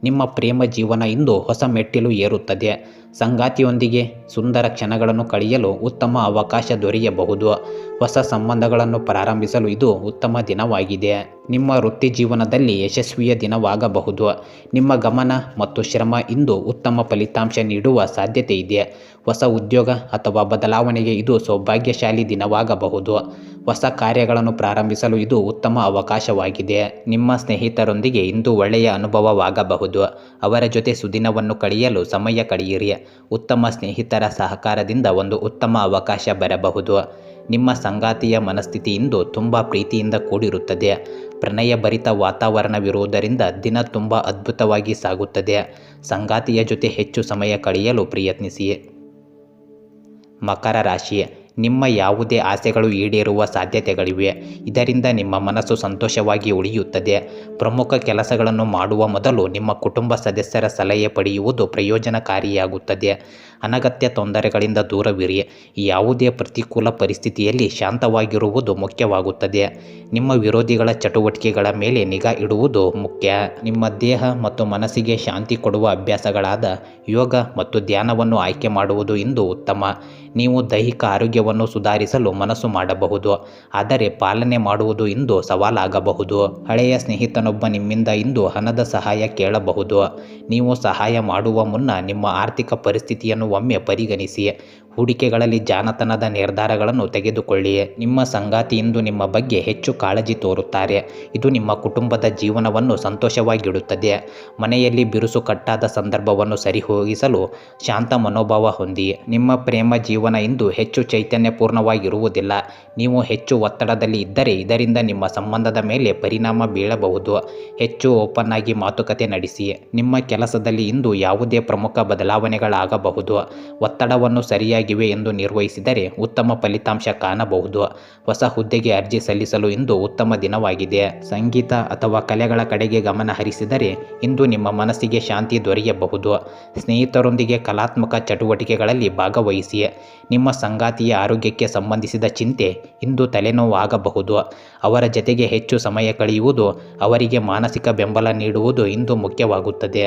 ನಿಮ್ಮ ಪ್ರೇಮ ಜೀವನ ಇಂದು ಹೊಸ ಮೆಟ್ಟಿಲು ಏರುತ್ತದೆ. ಸಂಗಾತಿಯೊಂದಿಗೆ ಸುಂದರ ಕ್ಷಣಗಳನ್ನು ಕಳೆಯಲು ಉತ್ತಮ ಅವಕಾಶ ದೊರೆಯಬಹುದು. ಹೊಸ ಸಂಬಂಧಗಳನ್ನು ಪ್ರಾರಂಭಿಸಲು ಇದು ಉತ್ತಮ ದಿನವಾಗಿದೆ. ನಿಮ್ಮ ವೃತ್ತಿ ಜೀವನದಲ್ಲಿ ಯಶಸ್ವಿಯ ದಿನವಾಗಬಹುದು. ನಿಮ್ಮ ಗಮನ ಮತ್ತು ಶ್ರಮ ಇಂದು ಉತ್ತಮ ಫಲಿತಾಂಶ ನೀಡುವ ಸಾಧ್ಯತೆ ಇದೆ. ಹೊಸ ಉದ್ಯೋಗ ಅಥವಾ ಬದಲಾವಣೆಗೆ ಇದು ಸೌಭಾಗ್ಯಶಾಲಿ ದಿನವಾಗಬಹುದು. ಹೊಸ ಕಾರ್ಯಗಳನ್ನು ಪ್ರಾರಂಭಿಸಲು ಇದು ಉತ್ತಮ ಅವಕಾಶವಾಗಿದೆ. ನಿಮ್ಮ ಸ್ನೇಹಿತರೊಂದಿಗೆ ಇಂದು ಒಳ್ಳೆಯ ಅನುಭವವಾಗಬಹುದು. ಅವರ ಜೊತೆ ಸುದಿನವನ್ನು ಕಳೆಯಲು ಸಮಯ ಕಳೆಯಿರಿ. ಉತ್ತಮ ಸ್ನೇಹಿತರ ಸಹಕಾರದಿಂದ ಒಂದು ಉತ್ತಮ ಅವಕಾಶ ಬರಬಹುದು. ನಿಮ್ಮ ಸಂಗಾತಿಯ ಮನಸ್ಥಿತಿ ಇಂದು ತುಂಬ ಪ್ರೀತಿಯಿಂದ ಕೂಡಿರುತ್ತದೆ. ಪ್ರಣಯಭರಿತ ವಾತಾವರಣವಿರುವುದರಿಂದ ದಿನ ತುಂಬ ಅದ್ಭುತವಾಗಿ ಸಾಗುತ್ತದೆ. ಸಂಗಾತಿಯ ಜೊತೆ ಹೆಚ್ಚು ಸಮಯ ಕಳೆಯಲು ಪ್ರಯತ್ನಿಸಿ. ಮಕರ ರಾಶಿ, ನಿಮ್ಮ ಯಾವುದೇ ಆಸೆಗಳು ಈಡೇರುವ ಸಾಧ್ಯತೆಗಳಿವೆ. ಇದರಿಂದ ನಿಮ್ಮ ಮನಸ್ಸು ಸಂತೋಷವಾಗಿ ಉಳಿಯುತ್ತದೆ. ಪ್ರಮುಖ ಕೆಲಸಗಳನ್ನು ಮಾಡುವ ಮೊದಲು ನಿಮ್ಮ ಕುಟುಂಬ ಸದಸ್ಯರ ಸಲಹೆ ಪಡೆಯುವುದು ಪ್ರಯೋಜನಕಾರಿಯಾಗುತ್ತದೆ. ಅನಗತ್ಯ ತೊಂದರೆಗಳಿಂದ ದೂರವಿರಿ. ಯಾವುದೇ ಪ್ರತಿಕೂಲ ಪರಿಸ್ಥಿತಿಯಲ್ಲಿ ಶಾಂತವಾಗಿರುವುದು ಮುಖ್ಯವಾಗುತ್ತದೆ. ನಿಮ್ಮ ವಿರೋಧಿಗಳ ಚಟುವಟಿಕೆಗಳ ಮೇಲೆ ನಿಗಾ ಇಡುವುದು ಮುಖ್ಯ. ನಿಮ್ಮ ದೇಹ ಮತ್ತು ಮನಸ್ಸಿಗೆ ಶಾಂತಿ ಕೊಡುವ ಅಭ್ಯಾಸಗಳಾದ ಯೋಗ ಮತ್ತು ಧ್ಯಾನವನ್ನು ಆಯ್ಕೆ ಮಾಡುವುದು ಇಂದು ಉತ್ತಮ. ನೀವು ದೈಹಿಕ ಆರೋಗ್ಯವನ್ನು ಸುಧಾರಿಸಲು ಮನಸ್ಸು ಮಾಡಬಹುದು, ಆದರೆ ಪಾಲನೆ ಮಾಡುವುದು ಇಂದು ಸವಾಲಾಗಬಹುದು. ಹಳೆಯ ಸ್ನೇಹಿತನೊಬ್ಬ ನಿಮ್ಮಿಂದ ಇಂದು ಹಣದ ಸಹಾಯ ಕೇಳಬಹುದು. ನೀವು ಸಹಾಯ ಮಾಡುವ ಮುನ್ನ ನಿಮ್ಮ ಆರ್ಥಿಕ ಪರಿಸ್ಥಿತಿಯನ್ನು ಒಮ್ಮೆ ಪರಿಗಣಿಸಿ. ಹೂಡಿಕೆಗಳಲ್ಲಿ ಜಾಣತನದ ನಿರ್ಧಾರಗಳನ್ನು ತೆಗೆದುಕೊಳ್ಳಿ. ನಿಮ್ಮ ಸಂಗಾತಿ ಇಂದು ನಿಮ್ಮ ಬಗ್ಗೆ ಹೆಚ್ಚು ಕಾಳಜಿ ತೋರುತ್ತಾರೆ. ಇದು ನಿಮ್ಮ ಕುಟುಂಬದ ಜೀವನವನ್ನು ಸಂತೋಷವಾಗಿಡುತ್ತದೆ. ಮನೆಯಲ್ಲಿ ಬಿರುಸು ಕಟ್ಟಾದ ಸಂದರ್ಭವನ್ನು ಸರಿಹೋಗಿಸಲು ಶಾಂತ ಮನೋಭಾವ ಹೊಂದಿ. ನಿಮ್ಮ ಪ್ರೇಮ ಜೀವನ ಇಂದು ಹೆಚ್ಚು ಚೈತನ್ಯಪೂರ್ಣವಾಗಿರುವುದಿಲ್ಲ. ನೀವು ಹೆಚ್ಚು ಒತ್ತಡದಲ್ಲಿ ಇದ್ದರೆ ಇದರಿಂದ ನಿಮ್ಮ ಸಂಬಂಧದ ಮೇಲೆ ಪರಿಣಾಮ ಬೀಳಬಹುದು. ಹೆಚ್ಚು ಓಪನ್ ಆಗಿ ಮಾತುಕತೆ ನಡೆಸಿ. ನಿಮ್ಮ ಕೆಲಸದಲ್ಲಿ ಇಂದು ಯಾವುದೇ ಪ್ರಮುಖ ಬದಲಾವಣೆಗಳಾಗಬಹುದು. ಒತ್ತಡವನ್ನು ಸರಿಯಾಗಿವೆ ಎಂದು ನಿರ್ವಹಿಸಿದರೆ ಉತ್ತಮ ಫಲಿತಾಂಶ ಕಾಣಬಹುದು. ಹೊಸ ಹುದ್ದೆಗೆ ಅರ್ಜಿ ಸಲ್ಲಿಸಲು ಇಂದು ಉತ್ತಮ ದಿನವಾಗಿದೆ. ಸಂಗೀತ ಅಥವಾ ಕಲೆಗಳ ಕಡೆಗೆ ಗಮನ ಹರಿಸಿದರೆ ಇಂದು ನಿಮ್ಮ ಮನಸ್ಸಿಗೆ ಶಾಂತಿ ದೊರೆಯಬಹುದು. ಸ್ನೇಹಿತರೊಂದಿಗೆ ಕಲಾತ್ಮಕ ಚಟುವಟಿಕೆಗಳಲ್ಲಿ ಭಾಗವಹಿಸಿ. ನಿಮ್ಮ ಸಂಗಾತಿಯ ಆರೋಗ್ಯಕ್ಕೆ ಸಂಬಂಧಿಸಿದ ಚಿಂತೆ ಇಂದು ತಲೆನೋವಾಗಬಹುದು. ಅವರ ಜತೆಗೆ ಹೆಚ್ಚು ಸಮಯ ಕಳೆಯುವುದು, ಅವರಿಗೆ ಮಾನಸಿಕ ಬೆಂಬಲ ನೀಡುವುದು ಇಂದು ಮುಖ್ಯವಾಗುತ್ತದೆ.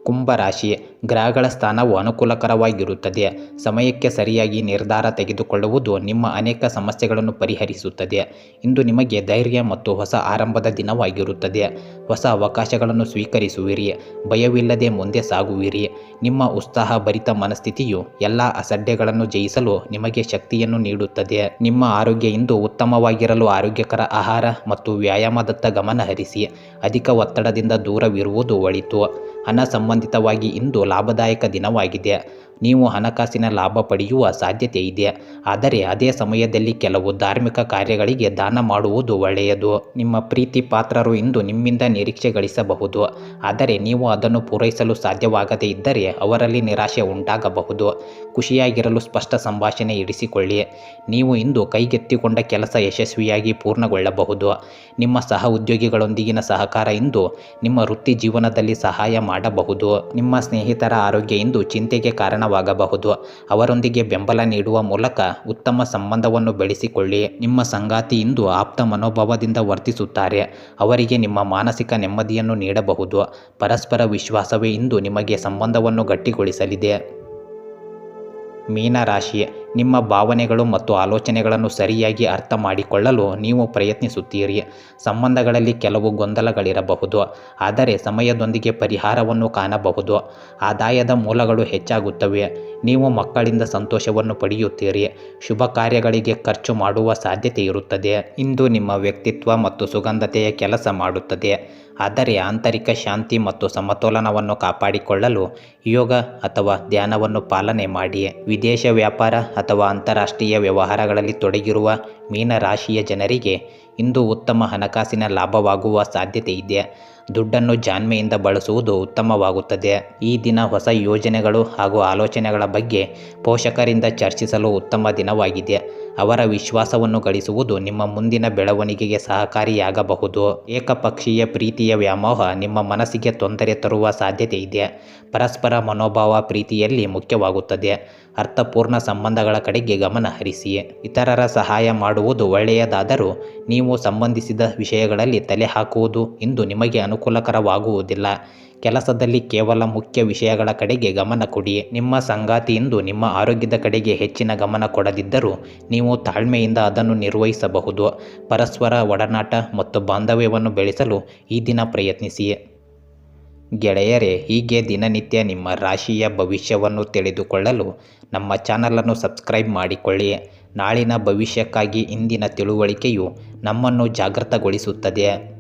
ಕುಂಭರಾಶಿ, ಗ್ರಹಗಳ ಸ್ಥಾನವು ಅನುಕೂಲಕರವಾಗಿರುತ್ತದೆ. ಸಮಯಕ್ಕೆ ಸರಿಯಾಗಿ ನಿರ್ಧಾರ ತೆಗೆದುಕೊಳ್ಳುವುದು ನಿಮ್ಮ ಅನೇಕ ಸಮಸ್ಯೆಗಳನ್ನು ಪರಿಹರಿಸುತ್ತದೆ. ಇಂದು ನಿಮಗೆ ಧೈರ್ಯ ಮತ್ತು ಹೊಸ ಆರಂಭದ ದಿನವಾಗಿರುತ್ತದೆ. ಹೊಸ ಅವಕಾಶಗಳನ್ನು ಸ್ವೀಕರಿಸುವಿರಿ. ಭಯವಿಲ್ಲದೆ ಮುಂದೆ ಸಾಗುವಿರಿ. ನಿಮ್ಮ ಉತ್ಸಾಹಭರಿತ ಮನಸ್ಥಿತಿಯು ಎಲ್ಲ ಅಸಡ್ಡೆಗಳನ್ನು ಜಯಿಸಲು ನಿಮಗೆ ಶಕ್ತಿಯನ್ನು ನೀಡುತ್ತದೆ. ನಿಮ್ಮ ಆರೋಗ್ಯ ಇಂದು ಉತ್ತಮವಾಗಿರಲು ಆರೋಗ್ಯಕರ ಆಹಾರ ಮತ್ತು ವ್ಯಾಯಾಮದತ್ತ ಗಮನ ಹರಿಸಿ. ಅಧಿಕ ಒತ್ತಡದಿಂದ ದೂರವಿರುವುದು ಒಳಿತು. ಹಣ ಸಂಬಂಧಿತವಾಗಿ ಇಂದು ಲಾಭದಾಯಕ ದಿನವಾಗಿದೆ. ನೀವು ಹಣಕಾಸಿನ ಲಾಭ ಪಡೆಯುವ ಸಾಧ್ಯತೆ ಇದೆ, ಆದರೆ ಅದೇ ಸಮಯದಲ್ಲಿ ಕೆಲವು ಧಾರ್ಮಿಕ ಕಾರ್ಯಗಳಿಗೆ ದಾನ ಮಾಡುವುದು ಒಳ್ಳೆಯದು. ನಿಮ್ಮ ಪ್ರೀತಿ ಪಾತ್ರರು ಇಂದು ನಿಮ್ಮಿಂದ ನಿರೀಕ್ಷೆ ಗಳಿಸಬಹುದು, ಆದರೆ ನೀವು ಅದನ್ನು ಪೂರೈಸಲು ಸಾಧ್ಯವಾಗದೇ ಇದ್ದರೆ ಅವರಲ್ಲಿ ನಿರಾಶೆ ಉಂಟಾಗಬಹುದು. ಖುಷಿಯಾಗಿರಲು ಸ್ಪಷ್ಟ ಸಂಭಾಷಣೆ ಇರಿಸಿಕೊಳ್ಳಿ. ನೀವು ಇಂದು ಕೈಗೆತ್ತಿಕೊಂಡ ಕೆಲಸ ಯಶಸ್ವಿಯಾಗಿ ಪೂರ್ಣಗೊಳ್ಳಬಹುದು. ನಿಮ್ಮ ಸಹ ಉದ್ಯೋಗಿಗಳೊಂದಿಗಿನ ಸಹಕಾರ ಇಂದು ನಿಮ್ಮ ವೃತ್ತಿ ಜೀವನದಲ್ಲಿ ಸಹಾಯ ಮಾಡಬಹುದು. ನಿಮ್ಮ ಸ್ನೇಹಿತರ ಆರೋಗ್ಯ ಇಂದು ಚಿಂತೆಗೆ ಕಾರಣವಾಗಬಹುದು. ಅವರೊಂದಿಗೆ ಬೆಂಬಲ ನೀಡುವ ಮೂಲಕ ಉತ್ತಮ ಸಂಬಂಧವನ್ನು ಬೆಳೆಸಿಕೊಳ್ಳಿ. ನಿಮ್ಮ ಸಂಗಾತಿ ಇಂದು ಆಪ್ತ ಮನೋಭಾವದಿಂದ ವರ್ತಿಸುತ್ತಾರೆ. ಅವರಿಗೆ ನಿಮ್ಮ ಮಾನಸಿಕ ನೆಮ್ಮದಿಯನ್ನು ನೀಡಬಹುದು. ಪರಸ್ಪರ ವಿಶ್ವಾಸವೇ ಇಂದು ನಿಮಗೆ ಸಂಬಂಧವನ್ನು ಗಟ್ಟಿಗೊಳಿಸಲಿದೆ. ಮೀನರಾಶಿ, ನಿಮ್ಮ ಭಾವನೆಗಳು ಮತ್ತು ಆಲೋಚನೆಗಳನ್ನು ಸರಿಯಾಗಿ ಅರ್ಥ ಮಾಡಿಕೊಳ್ಳಲು ನೀವು ಪ್ರಯತ್ನಿಸುತ್ತೀರಿ. ಸಂಬಂಧಗಳಲ್ಲಿ ಕೆಲವು ಗೊಂದಲಗಳಿರಬಹುದು, ಆದರೆ ಸಮಯದೊಂದಿಗೆ ಪರಿಹಾರವನ್ನು ಕಾಣಬಹುದು. ಆದಾಯದ ಮೂಲಗಳು ಹೆಚ್ಚಾಗುತ್ತವೆ. ನೀವು ಮಕ್ಕಳಿಂದ ಸಂತೋಷವನ್ನು ಪಡೆಯುತ್ತೀರಿ. ಶುಭ ಕಾರ್ಯಗಳಿಗೆ ಖರ್ಚು ಮಾಡುವ ಸಾಧ್ಯತೆ ಇರುತ್ತದೆ. ಇಂದು ನಿಮ್ಮ ವ್ಯಕ್ತಿತ್ವ ಮತ್ತು ಸುಗಂಧತೆಯ ಕೆಲಸ ಮಾಡುತ್ತದೆ, ಆದರೆ ಆಂತರಿಕ ಶಾಂತಿ ಮತ್ತು ಸಮತೋಲನವನ್ನು ಕಾಪಾಡಿಕೊಳ್ಳಲು ಯೋಗ ಅಥವಾ ಧ್ಯಾನವನ್ನು ಪಾಲನೆ ಮಾಡಿ. ವಿದೇಶ ವ್ಯಾಪಾರ ಅಥವಾ ಅಂತಾರಾಷ್ಟ್ರೀಯ ವ್ಯವಹಾರಗಳಲ್ಲಿ ತೊಡಗಿರುವ ಮೀನರಾಶಿಯ ಜನರಿಗೆ ಇಂದು ಉತ್ತಮ ಹಣಕಾಸಿನ ಲಾಭವಾಗುವ ಸಾಧ್ಯತೆ ಇದೆ. ದುಡ್ಡನ್ನು ಜಾಣ್ಮೆಯಿಂದ ಬಳಸುವುದು ಉತ್ತಮವಾಗುತ್ತದೆ. ಈ ದಿನ ಹೊಸ ಯೋಜನೆಗಳು ಹಾಗೂ ಆಲೋಚನೆಗಳ ಬಗ್ಗೆ ಪೋಷಕರಿಂದ ಚರ್ಚಿಸಲು ಉತ್ತಮ ದಿನವಾಗಿದೆ. ಅವರ ವಿಶ್ವಾಸವನ್ನು ಗಳಿಸುವುದು ನಿಮ್ಮ ಮುಂದಿನ ಬೆಳವಣಿಗೆಗೆ ಸಹಕಾರಿಯಾಗಬಹುದು. ಏಕಪಕ್ಷೀಯ ಪ್ರೀತಿಯ ವ್ಯಾಮೋಹ ನಿಮ್ಮ ಮನಸ್ಸಿಗೆ ತೊಂದರೆ ತರುವ ಸಾಧ್ಯತೆ ಇದೆ. ಪರಸ್ಪರ ಮನೋಭಾವ ಪ್ರೀತಿಯಲ್ಲಿ ಮುಖ್ಯವಾಗುತ್ತದೆ. ಅರ್ಥಪೂರ್ಣ ಸಂಬಂಧಗಳ ಕಡೆಗೆ ಗಮನ ಹರಿಸಿ. ಇತರರ ಸಹಾಯ ಮಾಡುವುದು ಒಳ್ಳೆಯದಾದರೂ ನೀವು ಸಂಬಂಧಿಸಿದ ವಿಷಯಗಳಲ್ಲಿ ತಲೆ ಹಾಕುವುದು ಇಂದು ನಿಮಗೆ ಅನುಕೂಲಕರವಾಗುವುದಿಲ್ಲ. ಕೆಲಸದಲ್ಲಿ ಕೇವಲ ಮುಖ್ಯ ವಿಷಯಗಳ ಕಡೆಗೆ ಗಮನ ಕೊಡಿ. ನಿಮ್ಮ ಸಂಗಾತಿಯಿಂದ ನಿಮ್ಮ ಆರೋಗ್ಯದ ಕಡೆಗೆ ಹೆಚ್ಚಿನ ಗಮನ ಕೊಡದಿದ್ದರೂ ನೀವು ತಾಳ್ಮೆಯಿಂದ ಅದನ್ನು ನಿರ್ವಹಿಸಬಹುದು. ಪರಸ್ಪರ ಒಡನಾಟ ಮತ್ತು ಬಾಂಧವ್ಯವನ್ನು ಬೆಳೆಸಲು ಈ ದಿನ ಪ್ರಯತ್ನಿಸಿ. ಗೆಳೆಯರೇ, ಹೀಗೆ ದಿನನಿತ್ಯ ನಿಮ್ಮ ರಾಶಿಯ ಭವಿಷ್ಯವನ್ನು ತಿಳಿದುಕೊಳ್ಳಲು ನಮ್ಮ ಚಾನಲನ್ನು ಸಬ್ಸ್ಕ್ರೈಬ್ ಮಾಡಿಕೊಳ್ಳಿ. ನಾಳಿನ ಭವಿಷ್ಯಕ್ಕಾಗಿ ಇಂದಿನ ತಿಳುವಳಿಕೆಯು ನಮ್ಮನ್ನು ಜಾಗೃತಗೊಳಿಸುತ್ತದೆ.